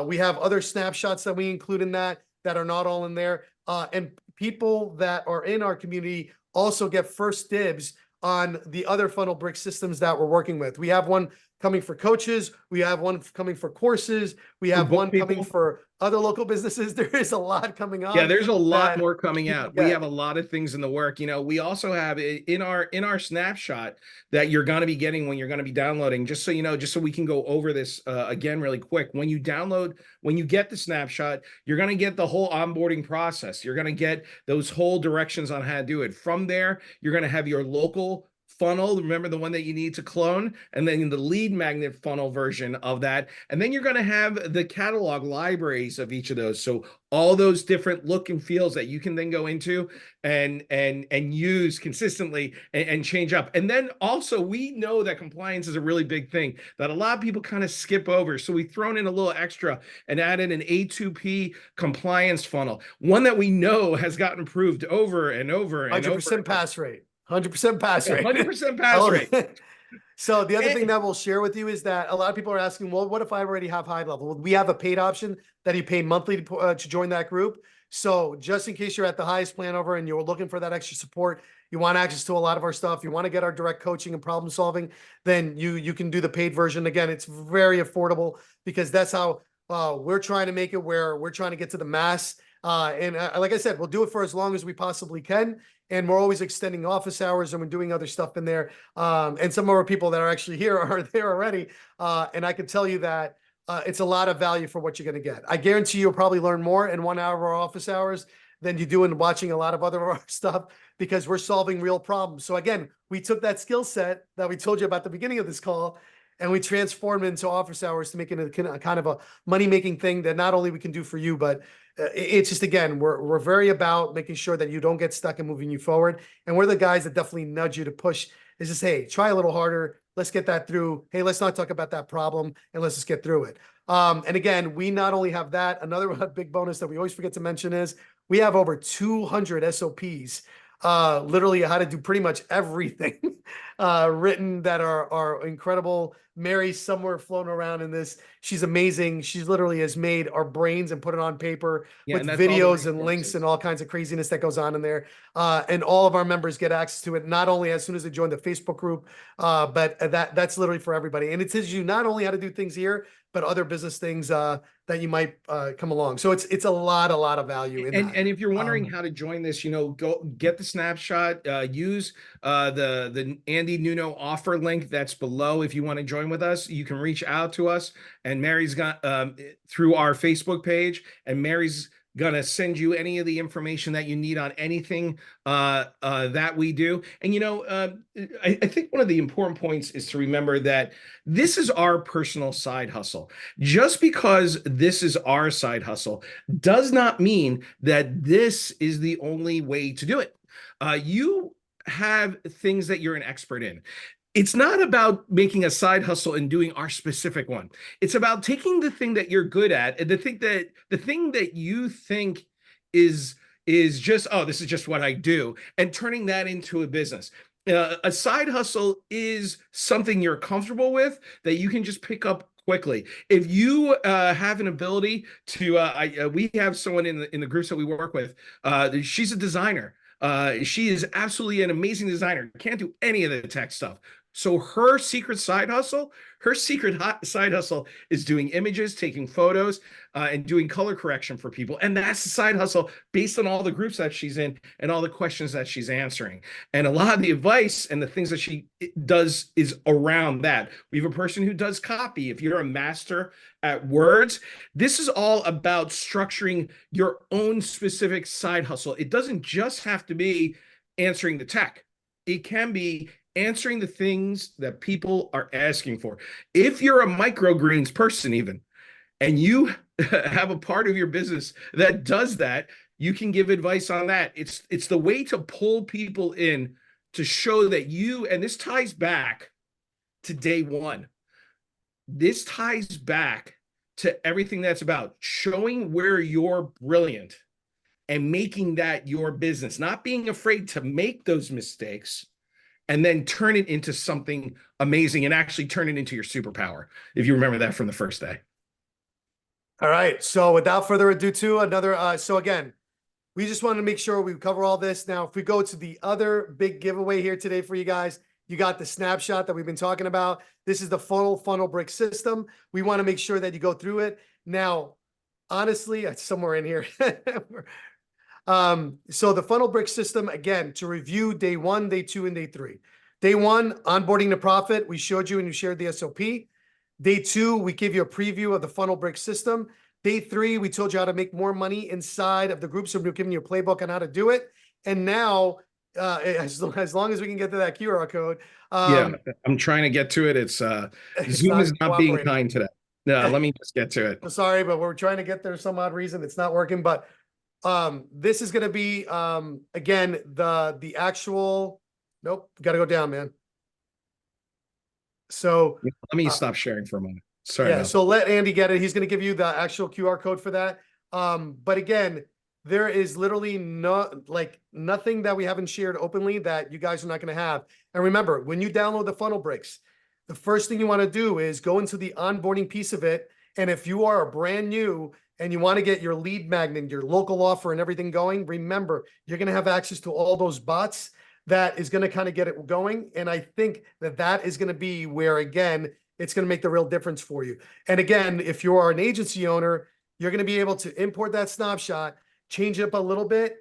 We have other snapshots that we include in that are not all in there. And people that are in our community also get first dibs on the other FunnelBrix systems that we're working with. We have one coming for coaches. We have one coming for courses. We have one coming for other local businesses. There is a lot coming on. Yeah, there's a lot more coming out. We have a lot of things in the work. You know, we also have in our snapshot that you're going to be getting when you're going to be downloading, just so you know, just so we can go over this again really quick. When you get the snapshot, you're going to get the whole onboarding process. You're going to get those whole directions on how to do it. From there, you're going to have your local funnel, remember the one that you need to clone, and then the lead magnet funnel version of that. And then you're going to have the catalog libraries of each of those. So all those different look and feels that you can then go into and use consistently and change up. And then also we know that compliance is a really big thing that a lot of people kind of skip over. So we've thrown in a little extra and added an A2P compliance funnel, one that we know has gotten approved over and over and 100% over. pass rate. 100% pass rate. 100% pass rate. So the other thing that we'll share with you is that a lot of people are asking, well, what if I already have High Level? Well, we have a paid option that you pay monthly to join that group. So just in case you're at the highest plan over and you're looking for that extra support, you want access to a lot of our stuff, you want to get our direct coaching and problem solving, then you can do the paid version. Again, it's very affordable because that's how we're trying to make it, where we're trying to get to the mass. And like I said, we'll do it for as long as we possibly can. And we're always extending office hours and we're doing other stuff in there. And some of our people that are actually here are there already. And I can tell you that it's a lot of value for what you're going to get. I guarantee you'll probably learn more in 1 hour of our office hours than you do in watching a lot of other stuff, because we're solving real problems. So again, we took that skill set that we told you about at the beginning of this call, and we transformed it into office hours to make it a kind of a money-making thing that not only we can do for you, but it's just, again, we're very about making sure that you don't get stuck and moving you forward. And we're the guys that definitely nudge you to push, is just, hey, try a little harder. Let's get that through. Hey, let's not talk about that problem and let's just get through it. And again, we not only have that, another big bonus that we always forget to mention is we have over 200 SOPs, literally how to do pretty much everything written that are incredible. Mary's somewhere floating around in this. She's amazing. She literally has made our brains and put it on paper with videos and links and all kinds of craziness that goes on in there. And all of our members get access to it, not only as soon as they join the Facebook group, but that's literally for everybody. And it teaches you not only how to do things here, but other business things that you might come along. So it's a lot of value in that. And if you're wondering how to join this, go get the snapshot, use the Andy Nuno offer link that's below. If you want to join with us, you can reach out to us, and Mary's got through our Facebook page, and Mary's gonna send you any of the information that you need on anything that we do. And I think one of the important points is to remember that this is our personal side hustle. Just because this is our side hustle does not mean that this is the only way to do it. You have things that you're an expert in. it's not about making a side hustle and doing our specific one. It's about taking the thing that you're good at and the thing that you think is just, oh, this is just what I do, and turning that into a business. A side hustle is something you're comfortable with that you can just pick up quickly. If you have an ability to, we have someone in the groups that we work with. She's a designer. She is absolutely an amazing designer. Can't do any of the tech stuff. So her secret side hustle is doing images, taking photos, and doing color correction for people. And that's the side hustle based on all the groups that she's in and all the questions that she's answering. And a lot of the advice and the things that she does is around that. We have a person who does copy. If you're a master at words, this is all about structuring your own specific side hustle. It doesn't just have to be answering the tech. It can be answering the things that people are asking for. If you're a microgreens person even, and you have a part of your business that does that, you can give advice on that. It's the way to pull people in to show that you, and this ties back to day one. This ties back to everything that's about showing where you're brilliant and making that your business, not being afraid to make those mistakes and then turn it into something amazing and actually turn it into your superpower, if you remember that from the first day. All right. So without further ado, so again, we just wanted to make sure we cover all this. Now, if we go to the other big giveaway here today for you guys, you got the snapshot that we've been talking about. This is the FunnelBrix system. We want to make sure that you go through it. Now, honestly, it's somewhere in here. So the FunnelBrix system, again, to review day 1, day 2, and day 3. Day 1, onboarding to profit. We showed you and you shared the SOP. Day 2, we give you a preview of the FunnelBrix system. Day 3, we told you how to make more money inside of the group. So we're giving you a playbook on how to do it. And now, as long as we can get to that QR code. Yeah, I'm trying to get to it. It's Zoom is not being kind today. No, let me just get to it. I'm sorry, but we're trying to get there some odd reason. It's not working, but this is going to be, again, the actual, nope, got to go down, man. So let me stop sharing for a moment. Sorry. Yeah. So let Andy get it. He's going to give you the actual QR code for that. But again, there is literally nothing that we haven't shared openly that you guys are not going to have. And remember, when you download the FunnelBrix, the first thing you want to do is go into the onboarding piece of it. And if you are a brand new and you want to get your lead magnet, your local offer and everything going, remember, you're going to have access to all those bots that is going to kind of get it going. And I think that is going to be where, again, it's going to make the real difference for you. And again, if you are an agency owner, you're going to be able to import that snapshot, change it up a little bit.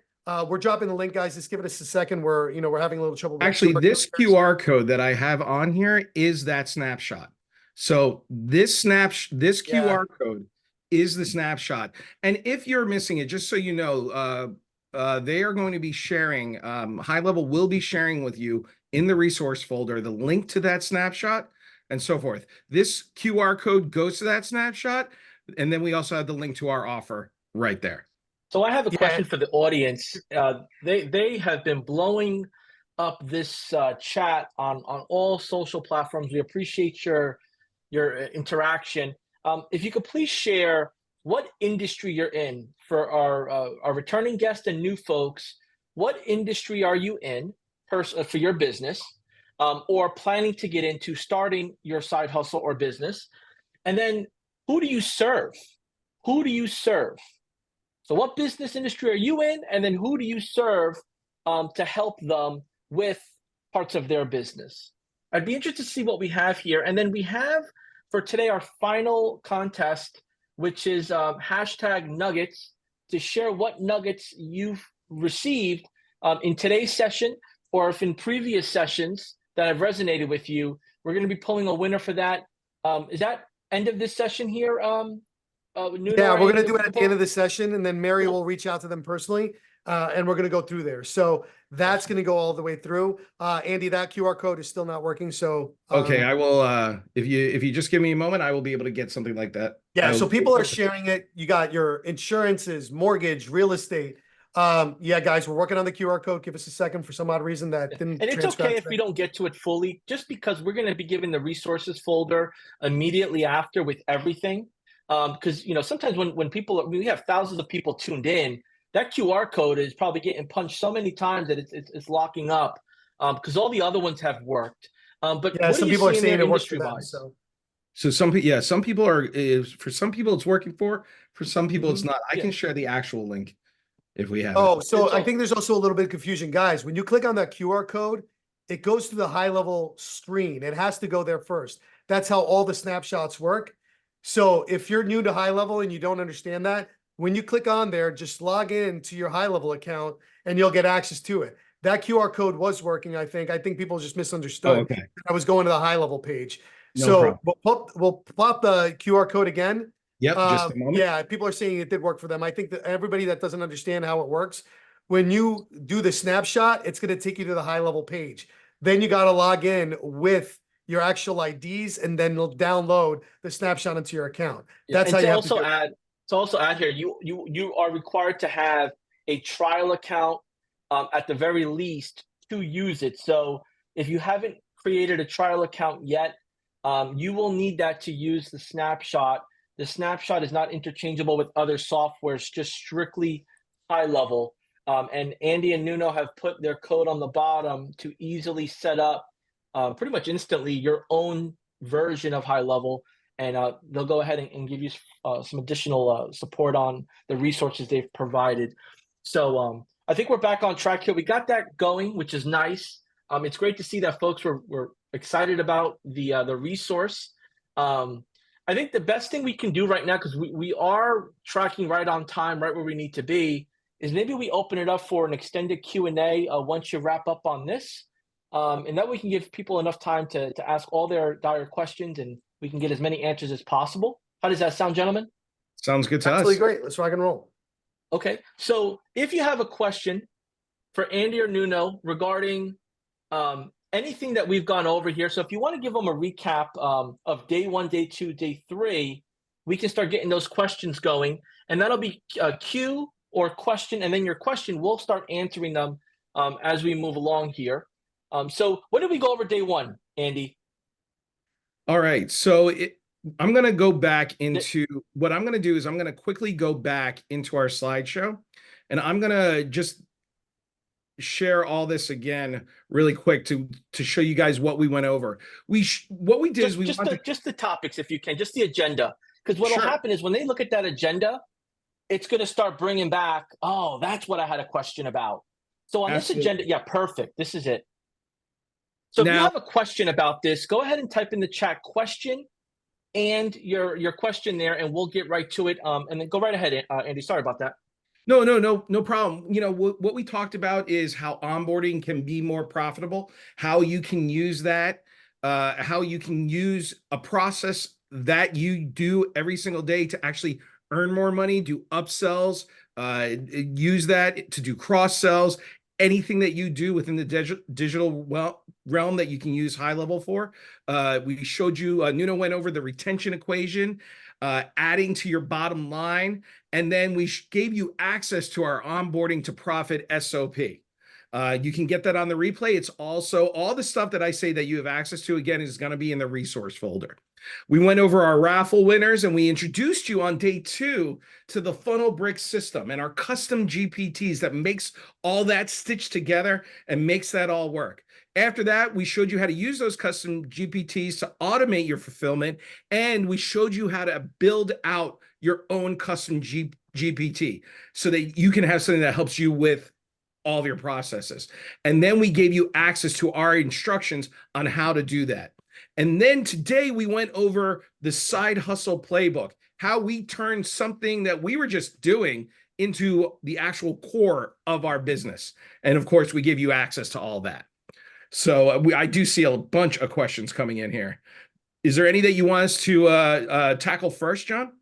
We're dropping the link, guys. Just give us a second. We're having a little trouble. Actually, this QR code that I have on here is that snapshot. So this QR code is the snapshot. And if you're missing it, just so you know, they are going to be sharing, High Level will be sharing with you in the resource folder, the link to that snapshot and so forth. This QR code goes to that snapshot. And then we also have the link to our offer right there. So I have a question for the audience. They have been blowing up this chat on all social platforms. We appreciate your interaction. If you could please share what industry you're in for our returning guests and new folks. What industry are you in for your business, or planning to get into, starting your side hustle or business? And then who do you serve? Who do you serve? So what business industry are you in? And then who do you serve to help them with parts of their business? I'd be interested to see what we have here. And then we have for today our final contest, which is hashtag nuggets, to share what nuggets you've received in today's session, or if in previous sessions that have resonated with you. We're going to be pulling a winner for that. Is that end of this session here? Nuno, yeah, we're going to do it at the end of the session, and then Mary will reach out to them personally, and we're going to go through there. So that's going to go all the way through. Andy, that QR code is still not working. So okay, I will. If you just give me a moment, I will be able to get something like that. Yeah. So people are sharing it. You got your insurances, mortgage, real estate, Yeah, guys, we're working on the QR code. Give us a second for some odd reason that didn't And it's transcribe okay if today. we don't get to it fully, just because we're going to be given the resources folder immediately after with everything. Because sometimes when people, we have thousands of people tuned in, that QR code is probably getting punched so many times that it's locking up. Because all the other ones have worked. But Yeah, what are some you people are seeing there saying it works for industry them. wise? So some people are, for some people it's working for some people it's not. I Yeah. can share the actual link if we have it. oh, so I think there's also a little bit of confusion, guys. When you click on that QR code, it goes to the high level screen. It has to go there first. That's how all the snapshots work. So if you're new to high level and you don't understand that, when you click on there, just log in to your high level account and you'll get access to it. That QR code was working, I think. I think people just Oh, misunderstood. okay. I was going to the high level page. No So problem. we'll pop the QR code again. Yep, just a moment. Yeah, people are saying it did work for them. I think that everybody that doesn't understand how it works, when you do the snapshot, it's going to take you to the high level page. Then you got to log in with your actual IDs, and then you'll download the snapshot into your account. That's how you have to do it. To also add here, you are required to have a trial account at the very least to use it. So if you haven't created a trial account yet, you will need that to use the snapshot. The snapshot is not interchangeable with other softwares, just strictly high level. And Andy and Nuno have put their code on the bottom to easily set up pretty much instantly your own version of high level. And they'll go ahead and give you some additional support on the resources they've provided. So I think we're back on track here. We got that going, which is nice. It's great to see that folks were excited about the resource. I think the best thing we can do right now, because we are tracking right on time, right where we need to be, is maybe we open it up for an extended Q&A once you wrap up on this. And that we can give people enough time to ask all their dire questions, and we can get as many answers as possible. How does that sound, gentlemen? Sounds good to Absolutely us. great. Let's rock and roll. Okay, so if you have a question for Andy or Nuno regarding anything that we've gone over here, so if you want to give them a recap of day 1, day 2, day 3, we can start getting those questions going, and that'll be a Q or question, and then your question, we'll start answering them as we move along here. So what did we go over day 1, Andy? All right, so I'm going to go back into what I'm going to do is I'm going to quickly go back into our slideshow, and I'm going to just share all this again really quick to show you guys what we went over. What we did is we just the topics, if you can, just the agenda, because what'll happen is when they look at that agenda, it's going to start bringing back, oh, that's what I had a question about. So on this agenda, yeah, perfect. This is it. So if you have a question about this, go ahead and type in the chat question and your question there, and we'll get right to it. And then go right ahead, Andy. Sorry about that. No problem. You know, what we talked about is how onboarding can be more profitable, how you can use that, how you can use a process that you do every single day to actually earn more money, do upsells, use that to do cross sells, anything that you do within the digital realm that you can use high level for. We showed you, Nuno went over the retention equation, adding to your bottom line, and then we gave you access to our onboarding to profit SOP. You can get that on the replay. It's also all the stuff that I say that you have access to, again, is going to be in the resource folder. We went over our raffle winners, and we introduced you on day 2 to the FunnelBrix system and our custom GPTs that makes all that stitched together and makes that all work. After that, we showed you how to use those custom GPTs to automate your fulfillment, and we showed you how to build out your own custom GPT so that you can have something that helps you with all of your processes. And then we gave you access to our instructions on how to do that. And then today we went over the side hustle playbook, how we turned something that we were just doing into the actual core of our business. And of course, we give you access to all that. So I do see a bunch of questions coming in here. Is there any that you want us to tackle first, John?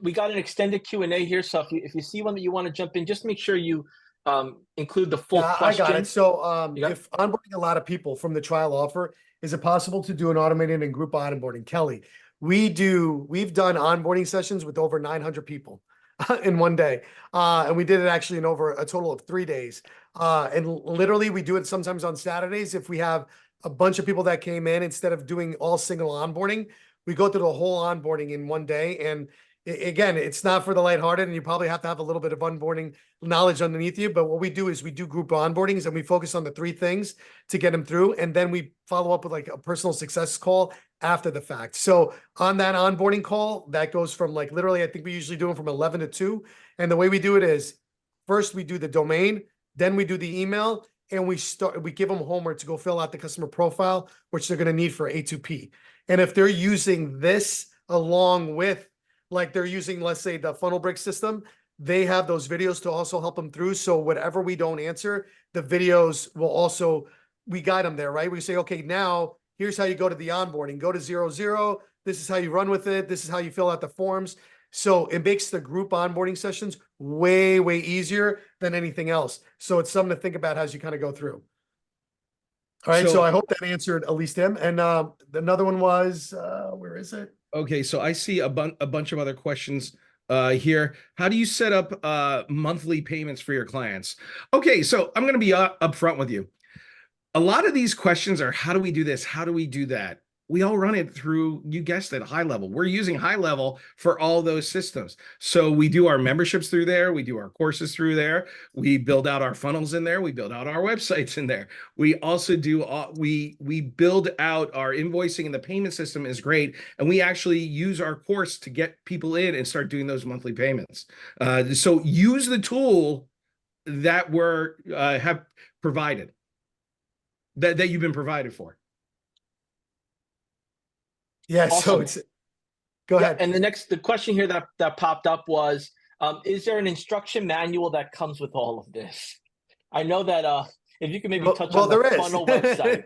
We got an extended Q&A here, so if you see one that you want to jump in, just make sure you include the full question. I got it. So if onboarding a lot of people from the trial offer, is it possible to do an automated and group onboarding? Kelly, we've done onboarding sessions with over 900 people. in one day. And we did it actually in over a total of 3 days. And literally we do it sometimes on Saturdays. If we have a bunch of people that came in, instead of doing all single onboarding, we go through the whole onboarding in one day. And again, it's not for the lighthearted, and you probably have to have a little bit of onboarding knowledge underneath you. But what we do is we do group onboardings, and we focus on the 3 things to get them through. And then we follow up with like a personal success call after the fact. So on that onboarding call, that goes from like literally, I think we usually do it from 11 to 2. And the way we do it is first we do the domain, then we do the email, and we give them homework to go fill out the customer profile, which they're going to need for A2P. And if they're using this along with, like they're using, let's say, the FunnelBrix system, they have those videos to also help them through. So whatever we don't answer, the videos will also, we guide them there, right? We say, okay, now here's how you go to the onboarding. Go to 00. This is how you run with it. This is how you fill out the forms. So it makes the group onboarding sessions way, way easier than anything else. So it's something to think about as you kind of go through. All right. So I hope that answered at least him. And another one was, where is it? Okay, so I see a bunch of other questions here. How do you set up monthly payments for your clients? Okay, so I'm going to be upfront with you. A lot of these questions are, how do we do this? How do we do that? We all run it through, you guessed it, High Level. We're using High Level for all those systems. So we do our memberships through there. We do our courses through there. We build out our funnels in there. We build out our websites in there. We also do, we build out our invoicing, and the payment system is great. And we actually use our course to get people in and start doing those monthly payments. So use the tool that we're have provided, that you've been provided for. Yeah, Awesome. so it's, go ahead. And the question here that popped up was, is there an instruction manual that comes with all of this? I know that if you can maybe touch on the funnel website.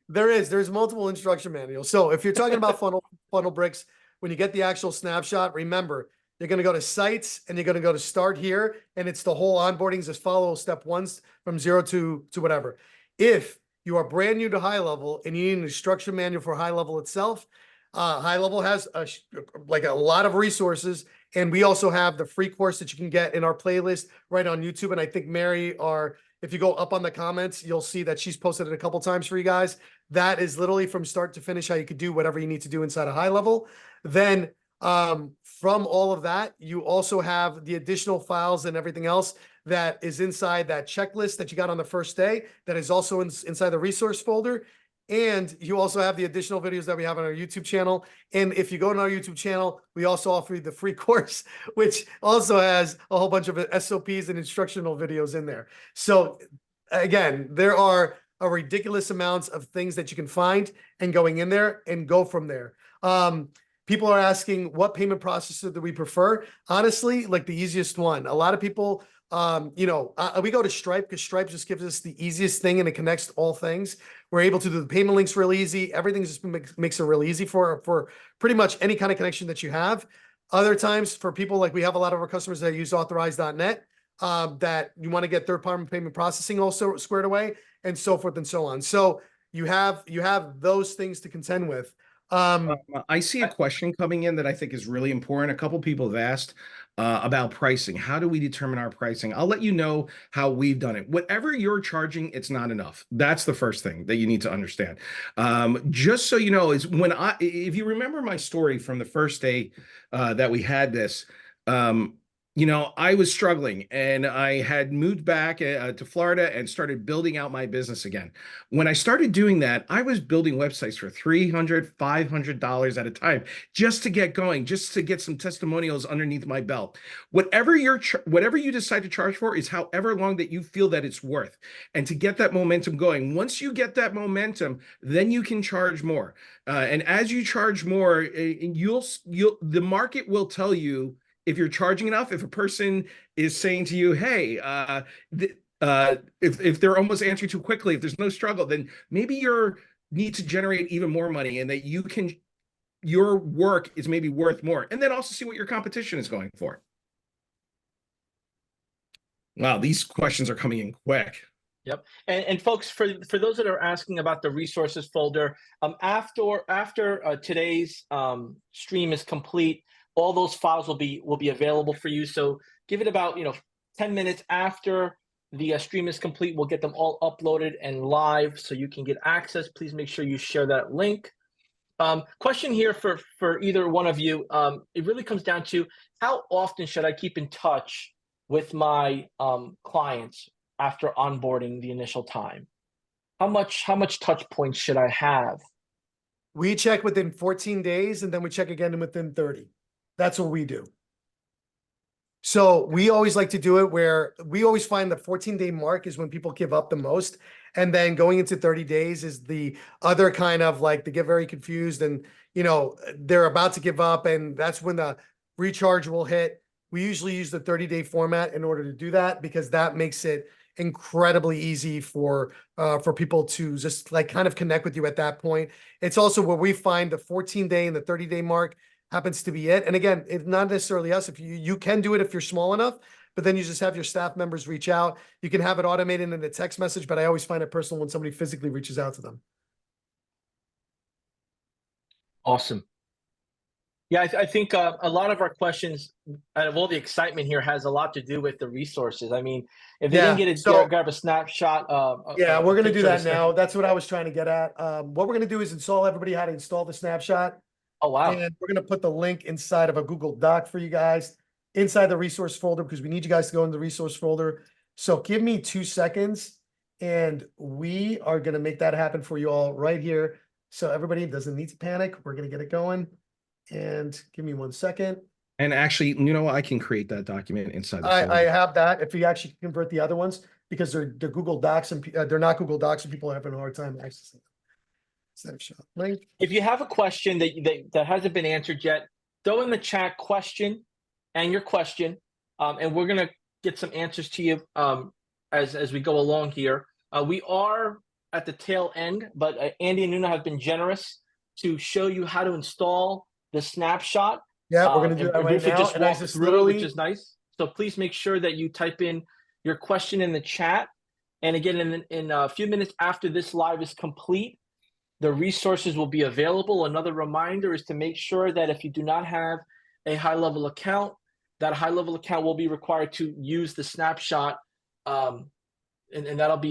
There's multiple instruction manuals. So if you're talking about FunnelBrix, when you get the actual snapshot, remember, you're going to go to sites and you're going to go to start here. And it's the whole onboarding, just follow step 1 from 0 to whatever. If you are brand new to High Level and you need an instruction manual for High Level itself, High Level has like a lot of resources, and we also have the free course that you can get in our playlist right on YouTube. And I think Mary, if you go up on the comments, you'll see that she's posted it a couple times for you guys. That is literally from start to finish how you could do whatever you need to do inside of High Level. Then from all of that, you also have the additional files and everything else that is inside that checklist that you got on the first day, that is also inside the resource folder. And you also have the additional videos that we have on our YouTube channel. And if you go to our YouTube channel, we also offer you the free course, which also has a whole bunch of SOPs and instructional videos in there. So again, there are a ridiculous amounts of things that you can find and going in there and go from there. People are asking, what payment processor do we prefer? Honestly, like the easiest one. A lot of people, we go to Stripe because Stripe just gives us the easiest thing and it connects all things. We're able to do the payment links real easy. Everything just makes it real easy for pretty much any kind of connection that you have. Other times for people, like we have a lot of our customers that use authorize.net, that you want to get third-party payment processing also squared away, and so forth and so on. So you have those things to contend with. I see a question coming in that I think is really important. A couple people have asked about pricing. How do we determine our pricing? I'll let you know how we've done it. Whatever you're charging, it's not enough. That's the first thing that you need to understand. Just so you know, is if you remember my story from the first day that we had this, I was struggling, and I had moved back to Florida and started building out my business again. When I started doing that, I was building websites for $300, $500 at a time just to get going, just to get some testimonials underneath my belt. Whatever you decide to charge for is however long that you feel that it's worth. And to get that momentum going, once you get that momentum, then you can charge more. And as you charge more, the market will tell you if you're charging enough. If a person is saying to you, hey, if they're almost answering too quickly, if there's no struggle, then maybe you need to generate even more money, and that your work is maybe worth more. And then also see what your competition is going for. Wow, these questions are coming in quick. Yep. And folks, for those that are asking about the resources folder, after today's stream is complete, all those files will be available for you. So give it about 10 minutes after the stream is complete. We'll get them all uploaded and live so you can get access. Please make sure you share that link. Question here for either one of you. It really comes down to how often should I keep in touch with my clients after onboarding the initial time? How much touch points should I have? We check within 14 days and then we check again within 30. That's what we do. So we always like to do it where we always find the 14-day mark is when people give up the most. And then going into 30 days is the other kind of like they get very confused and, they're about to give up. And that's when the recharge will hit. We usually use the 30-day format in order to do that because that makes it incredibly easy for people to just like kind of connect with you at that point. It's also where we find the 14-day and the 30-day mark happens to be it. And again, it's not necessarily us. If you can do it if you're small enough, but then you just have your staff members reach out. You can have it automated in a text message, but I always find it personal when somebody physically reaches out to them. Awesome. Yeah, I think a lot of our questions, out of all the excitement here, has a lot to do with the resources. I mean, if they didn't get it, grab a snapshot. Yeah, we're going to do that now. That's what I was trying to get at. What we're going to do is install everybody how to install the snapshot. Oh, wow. And we're going to put the link inside of a Google Doc for you guys inside the resource folder because we need you guys to go in the resource folder. So give me 2 seconds and we are going to make that happen for you all right here. So everybody doesn't need to panic. We're going to get it going. And give me 1 second. And actually, I can create that document inside. I have that. If you actually convert the other ones, because they're Google Docs and they're not Google Docs, and people are having a hard time accessing them. Snapshot link. If you have a question that hasn't been answered yet, throw in the chat question and your question, and we're gonna get some answers to you as we go along here. We are at the tail end, but Andy and Nuno have been generous to show you how to install the snapshot. Yeah, we're gonna do that right now. Just and walk through, which is nice. So please make sure that you type in your question in the chat. And again, in a few minutes after this live is complete, the resources will be available. Another reminder is to make sure that if you do not have a high-level account, that high-level account will be required to use the snapshot, and that'll be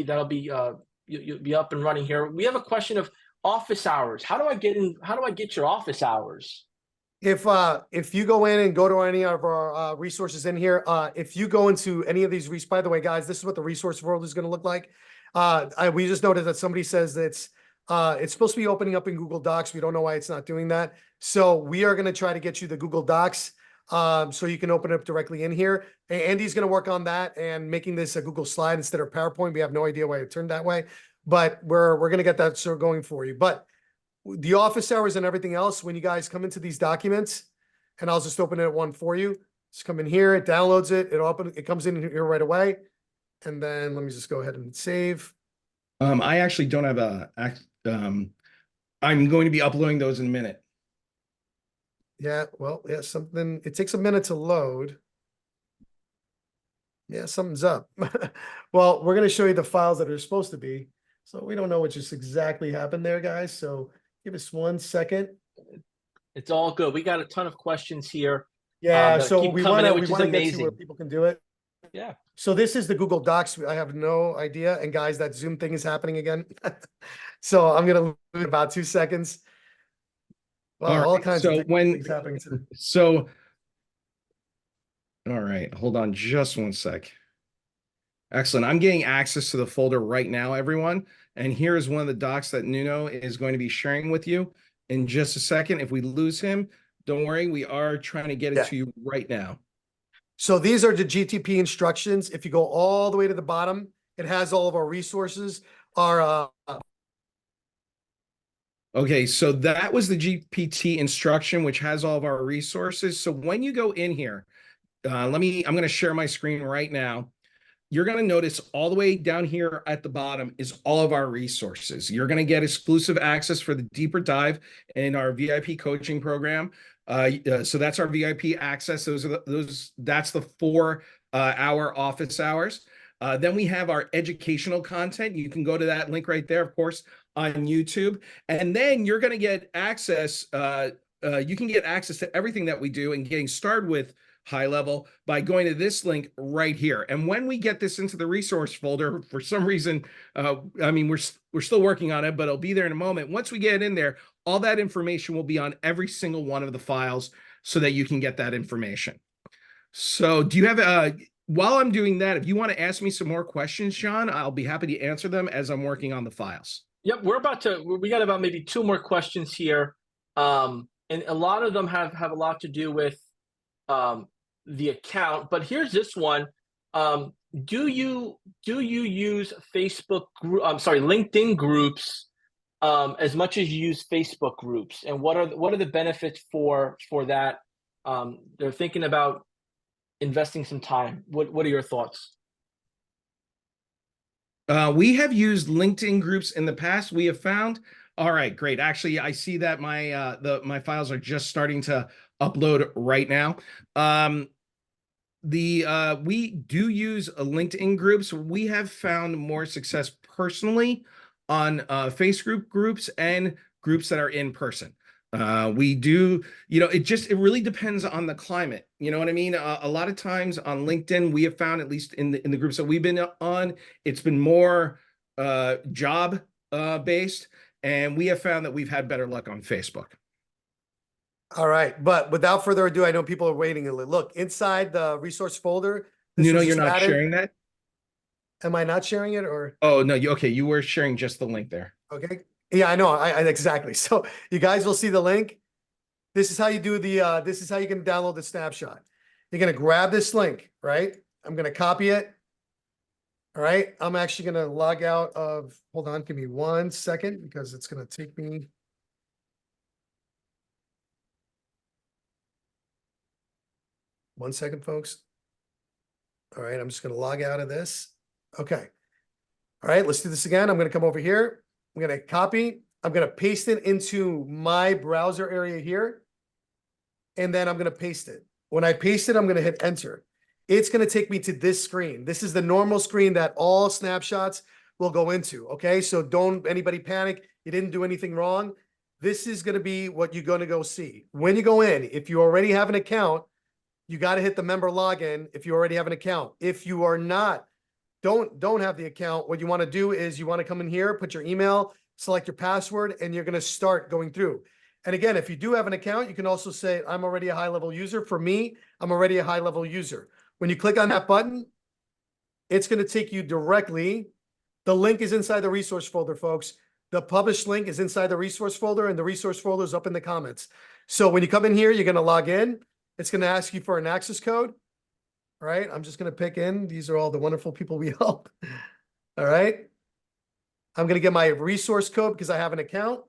you'll be up and running here. We have a question of office hours. How do I get your office hours? If you go in and go to any of our resources in here, if you go into any of these, by the way, guys, this is what the resource world is going to look like. We just noticed that somebody says that it's supposed to be opening up in Google Docs. We don't know why it's not doing that. So we are going to try to get you the Google Docs so you can open it up directly in here. And Andy's going to work on that and making this a Google slide instead of PowerPoint. We have no idea why it turned that way, but we're going to get that sort of going for you. But the office hours and everything else, when you guys come into these documents, and I'll just open it one for you. Just come in here, it downloads it, it comes in here right away. And then let me just go ahead and save. I actually don't have I'm going to be uploading those in a minute. Yeah, well, yeah, it takes a minute to load. Yeah, something's up. Well, we're going to show you the files that are supposed to be. So we don't know what just exactly happened there, guys. So give us 1 second. It's all good. We got a ton of questions here. Yeah, so we want to get to where people can do it. Yeah. So this is the Google Docs. I have no idea. And guys, that Zoom thing is happening again. So I'm going to lose about 2 seconds. Well, all kinds of things happening today. So, all right, hold on just 1 sec. Excellent. I'm getting access to the folder right now, everyone. And here is one of the docs that Nuno is going to be sharing with you in just a second. If we lose him, don't worry. We are trying to get it to you right now. So these are the GTP instructions. If you go all the way to the bottom, it has all of our resources. Okay, so that was the GPT instruction, which has all of our resources. So when you go in here, I'm going to share my screen right now. You're going to notice all the way down here at the bottom is all of our resources. You're going to get exclusive access for the deeper dive in our VIP coaching program. So that's our VIP access. That's the 4-hour office hours. Then we have our educational content. You can go to that link right there, of course, on YouTube. And then you're going to get access you can get access to everything that we do and getting started with high level by going to this link right here. And when we get this into the resource folder, for some reason, I mean, we're still working on it, but it'll be there in a moment. Once we get it in there, all that information will be on every single one of the files so that you can get that information. So do you have while I'm doing that, if you want to ask me some more questions, John, I'll be happy to answer them as I'm working on the files. Yep, we got about maybe 2 more questions here. And a lot of them have a lot to do with the account, but here's this one. Do you use LinkedIn groups as much as you use Facebook groups? And what are the benefits for that? They're thinking about investing some time. What are your thoughts? We have used LinkedIn groups in the past. We have found, all right, great. Actually, I see that my files are just starting to upload right now. We do use LinkedIn groups. We have found more success personally on Facebook groups and groups that are in person. We do, it really depends on the climate. You know what I mean? A lot of times on LinkedIn, we have found, at least in the groups that we've been on, it's been more job based, and we have found that we've had better luck on Facebook. All right, but without further ado, I know people are waiting. Look, inside the resource folder. You're not sharing that? Am I not sharing it, or? Oh, no, okay, you were sharing just the link there. Okay. Yeah, I know. I exactly. So you guys will see the link. This is how you do this is how you can download the snapshot. You're going to grab this link, right? I'm going to copy it. All right. I'm actually going to log out of, hold on, give me 1 second because it's going to take me. One second, folks. All right. I'm just going to log out of this. Okay. All right. Let's do this again. I'm going to come over here. I'm going to copy. I'm going to paste it into my browser area here. And then I'm going to paste it. When I paste it, I'm going to hit enter. It's going to take me to this screen. This is the normal screen that all snapshots will go into. Okay. So don't anybody panic. You didn't do anything wrong. This is going to be what you're going to go see. When you go in, if you already have an account, you got to hit the member login if you already have an account. If you are not, don't have the account. What you want to do is you want to come in here, put your email, select your password, and you're going to start going through. And again, if you do have an account, you can also say, I'm already a high-level user. For me, I'm already a high-level user. When you click on that button, it's going to take you directly. The link is inside the resource folder, folks. The published link is inside the resource folder, and the resource folder is up in the comments. So when you come in here, you're going to log in. It's going to ask you for an access code. All right, I'm just going to pick in. These are all the wonderful people we help. All right. I'm going to get my resource code because I have an account.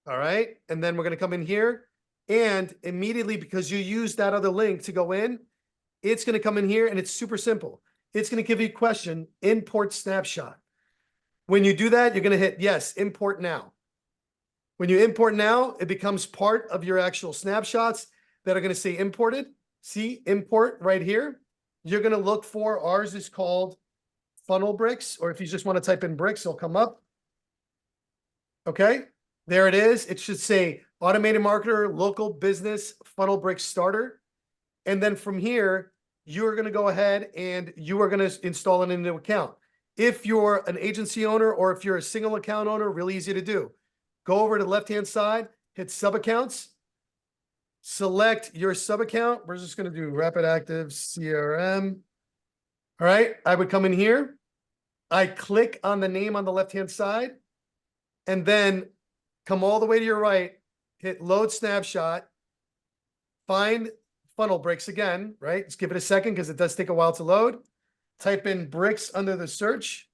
All right. And then we're going to come in here, and immediately, because you use that other link to go in, it's going to come in here, and it's super simple. It's going to give you a question, import snapshot. When you do that, you're going to hit yes, import now. When you import now, it becomes part of your actual snapshots that are going to say imported. See, import right here. You're going to look for, ours is called FunnelBrix, or if you just want to type in bricks, it'll come up. Okay, there it is. It should say automated marketer, local business, FunnelBrix starter. And then from here, you're going to go ahead and you are going to install it into an account. If you're an agency owner or if you're a single account owner, really easy to do. Go over to the left-hand side, hit sub accounts, select your sub account. We're just going to do Rapid Active CRM. All right. I would come in here. I click on the name on the left-hand side, and then come all the way to your right, hit load snapshot, find FunnelBrix again, right? Just give it a second because it does take a while to load. Type in bricks under the search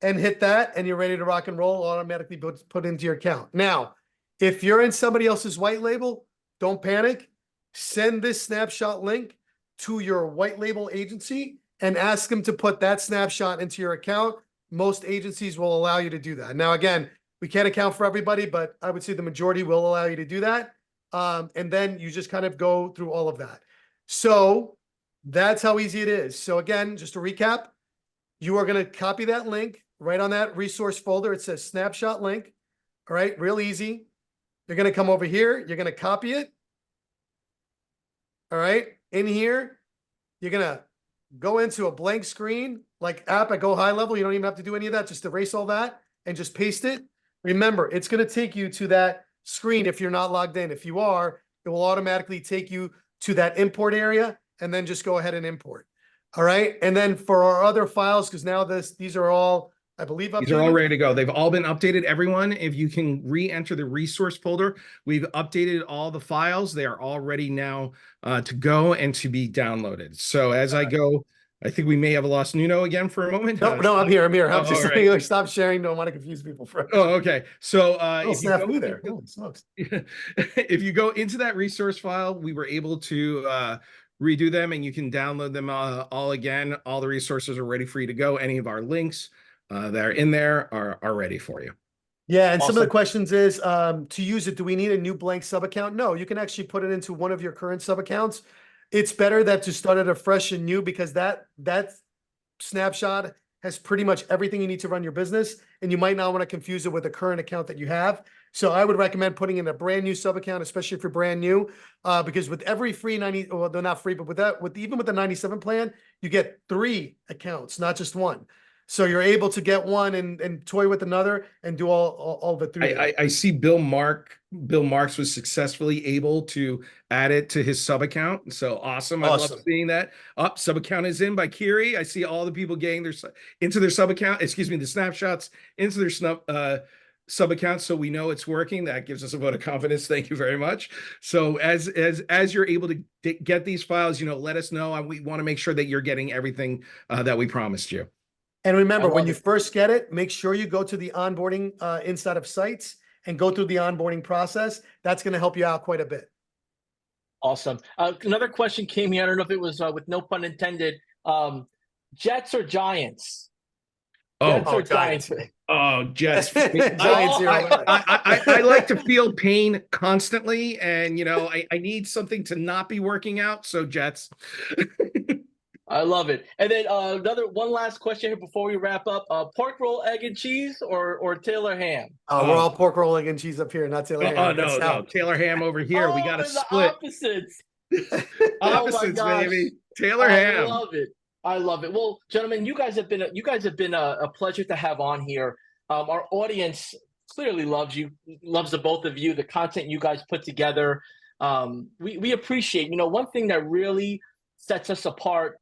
and hit that, and you're ready to rock and roll, automatically put into your account. Now, if you're in somebody else's white label, don't panic. Send this snapshot link to your white label agency and ask them to put that snapshot into your account. Most agencies will allow you to do that. Now, again, we can't account for everybody, but I would say the majority will allow you to do that. And then you just kind of go through all of that. So that's how easy it is. So again, just to recap, you are going to copy that link, right on that resource folder, it says snapshot link. All right, real easy. You're going to come over here. You're going to copy it. All right, in here, you're going to go into a blank screen, like app at Go High Level. You don't even have to do any of that. Just erase all that and just paste it. Remember, it's going to take you to that screen if you're not logged in. If you are, it will automatically take you to that import area, and then just go ahead and import. All right. And then for our other files, because now these are all, I believe, updated. These are all ready to go. They've all been updated. Everyone, if you can re-enter the resource folder, we've updated all the files. They are all ready now to go and to be downloaded. So as I go, I think we may have lost Nuno again for a moment. No, I'm here. I'm just right. saying, like, stop sharing. Don't want to confuse people. Oh, okay. So if you go there, if you go into that resource file, we were able to redo them, and you can download them all again. All the resources are ready for you to go. Any of our links that are in there are ready for you. Yeah, and awesome. Some of the questions is, to use it, do we need a new blank sub account? No, you can actually put it into one of your current sub accounts. It's better that to start it afresh and new, because that snapshot has pretty much everything you need to run your business, and you might not want to confuse it with the current account that you have. So I would recommend putting in a brand new sub account, especially if you're brand new, because with every free 90, well, they're not free, but even with the 97 plan, you get 3 accounts, not just one. So you're able to get one and toy with another and do all the 3. I see Bill Marks was successfully able to add it to his sub account. So awesome. I love seeing that. Sub account is in by Kiri. I see all the people getting into their sub account, the snapshots into their sub account. So we know it's working. That gives us a vote of confidence. Thank you very much. So as you're able to get these files, let us know. And we want to make sure that you're getting everything that we promised you. And remember, when you first get it, make sure you go to the onboarding inside of Sites and go through the onboarding process. That's going to help you out quite a bit. Awesome. Another question came here. I don't know if it was with no pun intended. Jets or Giants? Jets or Giants? Oh, Jets. I like to feel pain constantly, and I need something to not be working out. So Jets. I love it. And then one last question here before we wrap up. Pork roll, egg and cheese, or Taylor ham? We're all pork roll, egg and cheese up here, not Taylor ham. Oh, no. Taylor ham over here. We got to split. Opposites. Opposites, baby. Taylor ham. I love it. Well, gentlemen, you guys have been a pleasure to have on here. Our audience clearly loves you, loves the both of you, the content you guys put together. We appreciate, one thing that really sets us apart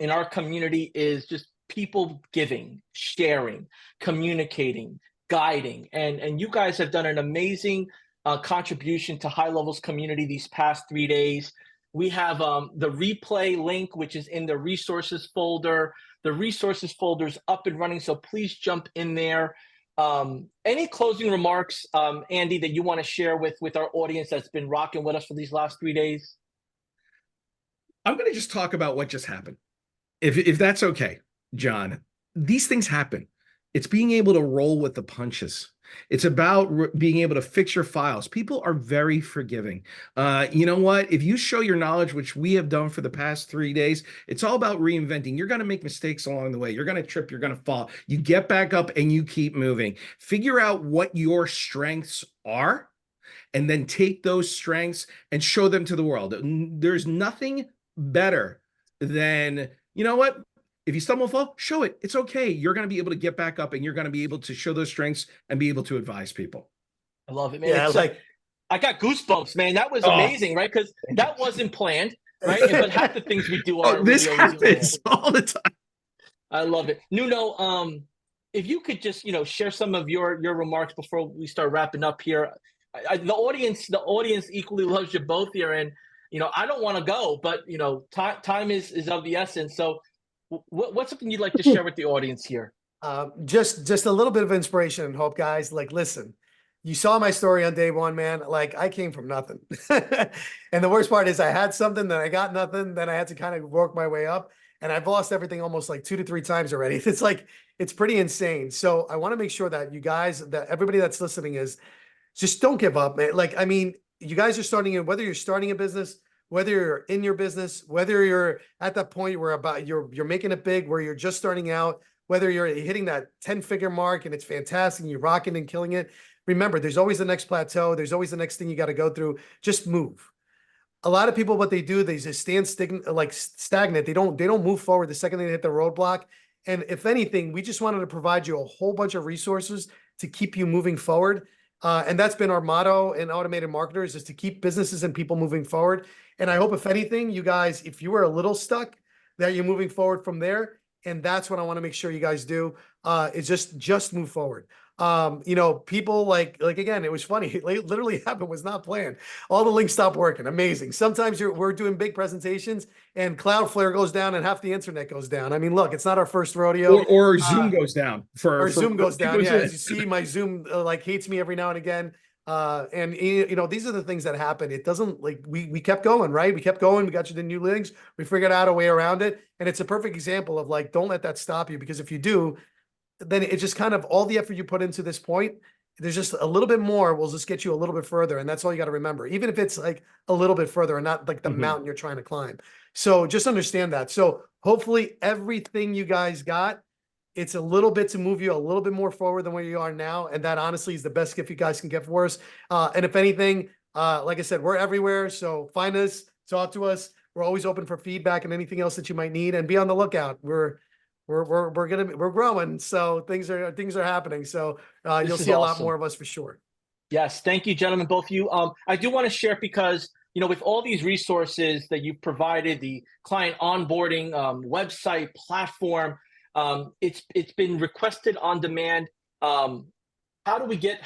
in our community is just people giving, sharing, communicating, guiding. And you guys have done an amazing contribution to High Levels community these past 3 days. We have the replay link, which is in the resources folder. The resources folder is up and running, so please jump in there. Any closing remarks, Andy, that you want to share with our audience that's been rocking with us for these last 3 days? I'm going to just talk about what just happened. If that's okay, John. These things happen. It's being able to roll with the punches. It's about being able to fix your files. People are very forgiving. You know what? If you show your knowledge, which we have done for the past 3 days, it's all about reinventing. You're going to make mistakes along the way. You're going to trip. You're going to fall. You get back up and you keep moving. Figure out what your strengths are, and then take those strengths and show them to the world. There's nothing better than, you know what? If you stumble and fall, show it. It's okay. You're going to be able to get back up, and you're going to be able to show those strengths and be able to advise people. I love it, man. Yeah, I got goosebumps, man. That was amazing, right? Because that wasn't planned, right? But half the things we do are this happens all the time. I love it. Nuno, if you could just, share some of your remarks before we start wrapping up here. The audience equally loves you both here, and I don't want to go, but time is of the essence. So what's something you'd like to share with the audience here? Just a little bit of inspiration and hope, guys. Like, listen, you saw my story on day one, man. Like, I came from nothing. And the worst part is I had something, then I got nothing, then I had to kind of work my way up. And I've lost everything almost like 2 to 3 times already. It's pretty insane. So I want to make sure that you guys, that everybody that's listening is, just don't give up, man. Like, I mean, you guys are starting, whether you're starting a business, whether you're in your business, whether you're at that point where you're making it big, where you're just starting out, whether you're hitting that 10-figure mark and it's fantastic, and you're rocking and killing it, remember, there's always the next plateau. There's always the next thing you got to go through. Just move. A lot of people, what they do, they just stand stagnant. They don't move forward the second they hit the roadblock. And if anything, we just wanted to provide you a whole bunch of resources to keep you moving forward. And that's been our motto in Automated Marketers, is to keep businesses and people moving forward. And I hope, if anything, you guys, if you were a little stuck, that you're moving forward from there. And that's what I want to make sure you guys do, is just move forward. You know, people like again, it was funny. It literally happened, was not planned. All the links stopped working. Amazing. Sometimes we're doing big presentations and Cloudflare goes down and half the internet goes down. I mean, look, it's not our first rodeo. Or Zoom goes down. Zoom goes down. Yeah, as you see, my Zoom hates me every now and again. And you know, these are the things that happen. It doesn't, we kept going, right? We kept going. We got you the new links. We figured out a way around it. And it's a perfect example of don't let that stop you, because if you do, then it just kind of, all the effort you put into this point, there's just a little bit more will just get you a little bit further. And that's all you got to remember, even if it's a little bit further and not the mountain you're trying to climb. So just understand that. So hopefully everything you guys got, it's a little bit to move you a little bit more forward than where you are now. And that honestly is the best gift you guys can get for us. And if anything, like I said, we're everywhere. So find us, talk to us. We're always open for feedback and anything else that you might need, and be on the lookout. We're growing. So things are happening. So you'll see a lot more of us for sure. Yes. Thank you, gentlemen, both of you. I do want to share, because, you know, with all these resources that you've provided, the client onboarding website platform, it's been requested on demand. How do we get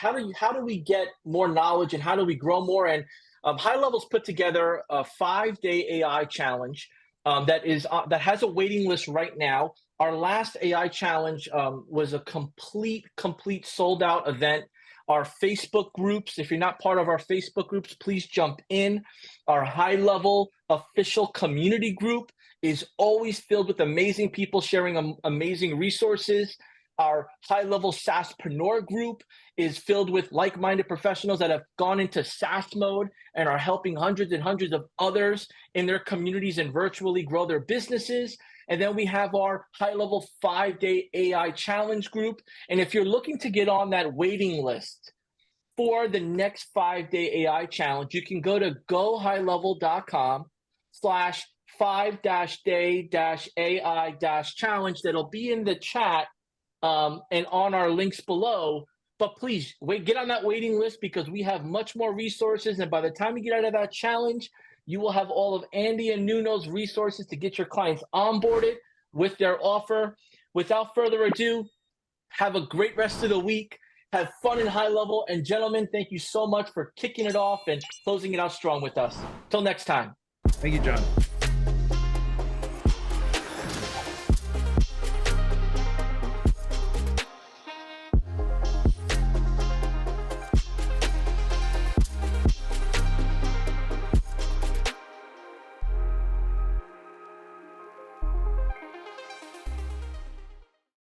more knowledge, and how do we grow more? And High Level's put together a 5-day AI challenge that has a waiting list right now. Our last AI challenge was a complete sold out event. Our Facebook groups, if you're not part of our Facebook groups, please jump in. Our High Level official community group is always filled with amazing people sharing amazing resources. Our High Level SaaSpreneur group is filled with like-minded professionals that have gone into SaaS mode and are helping hundreds and hundreds of others in their communities and virtually grow their businesses. And then we have our High Level 5-day AI challenge group. And if you're looking to get on that waiting list for the next 5-day AI challenge, you can go to gohighlevel.com/5-day-AI-challenge. That'll be in the chat and on our links below. But please get on that waiting list, because we have much more resources. And by the time you get out of that challenge, you will have all of Andy and Nuno's resources to get your clients onboarded with their offer. Without further ado, have a great rest of the week. Have fun in High Level. And gentlemen, thank you so much for kicking it off and closing it out strong with us. Till next time. Thank you, John.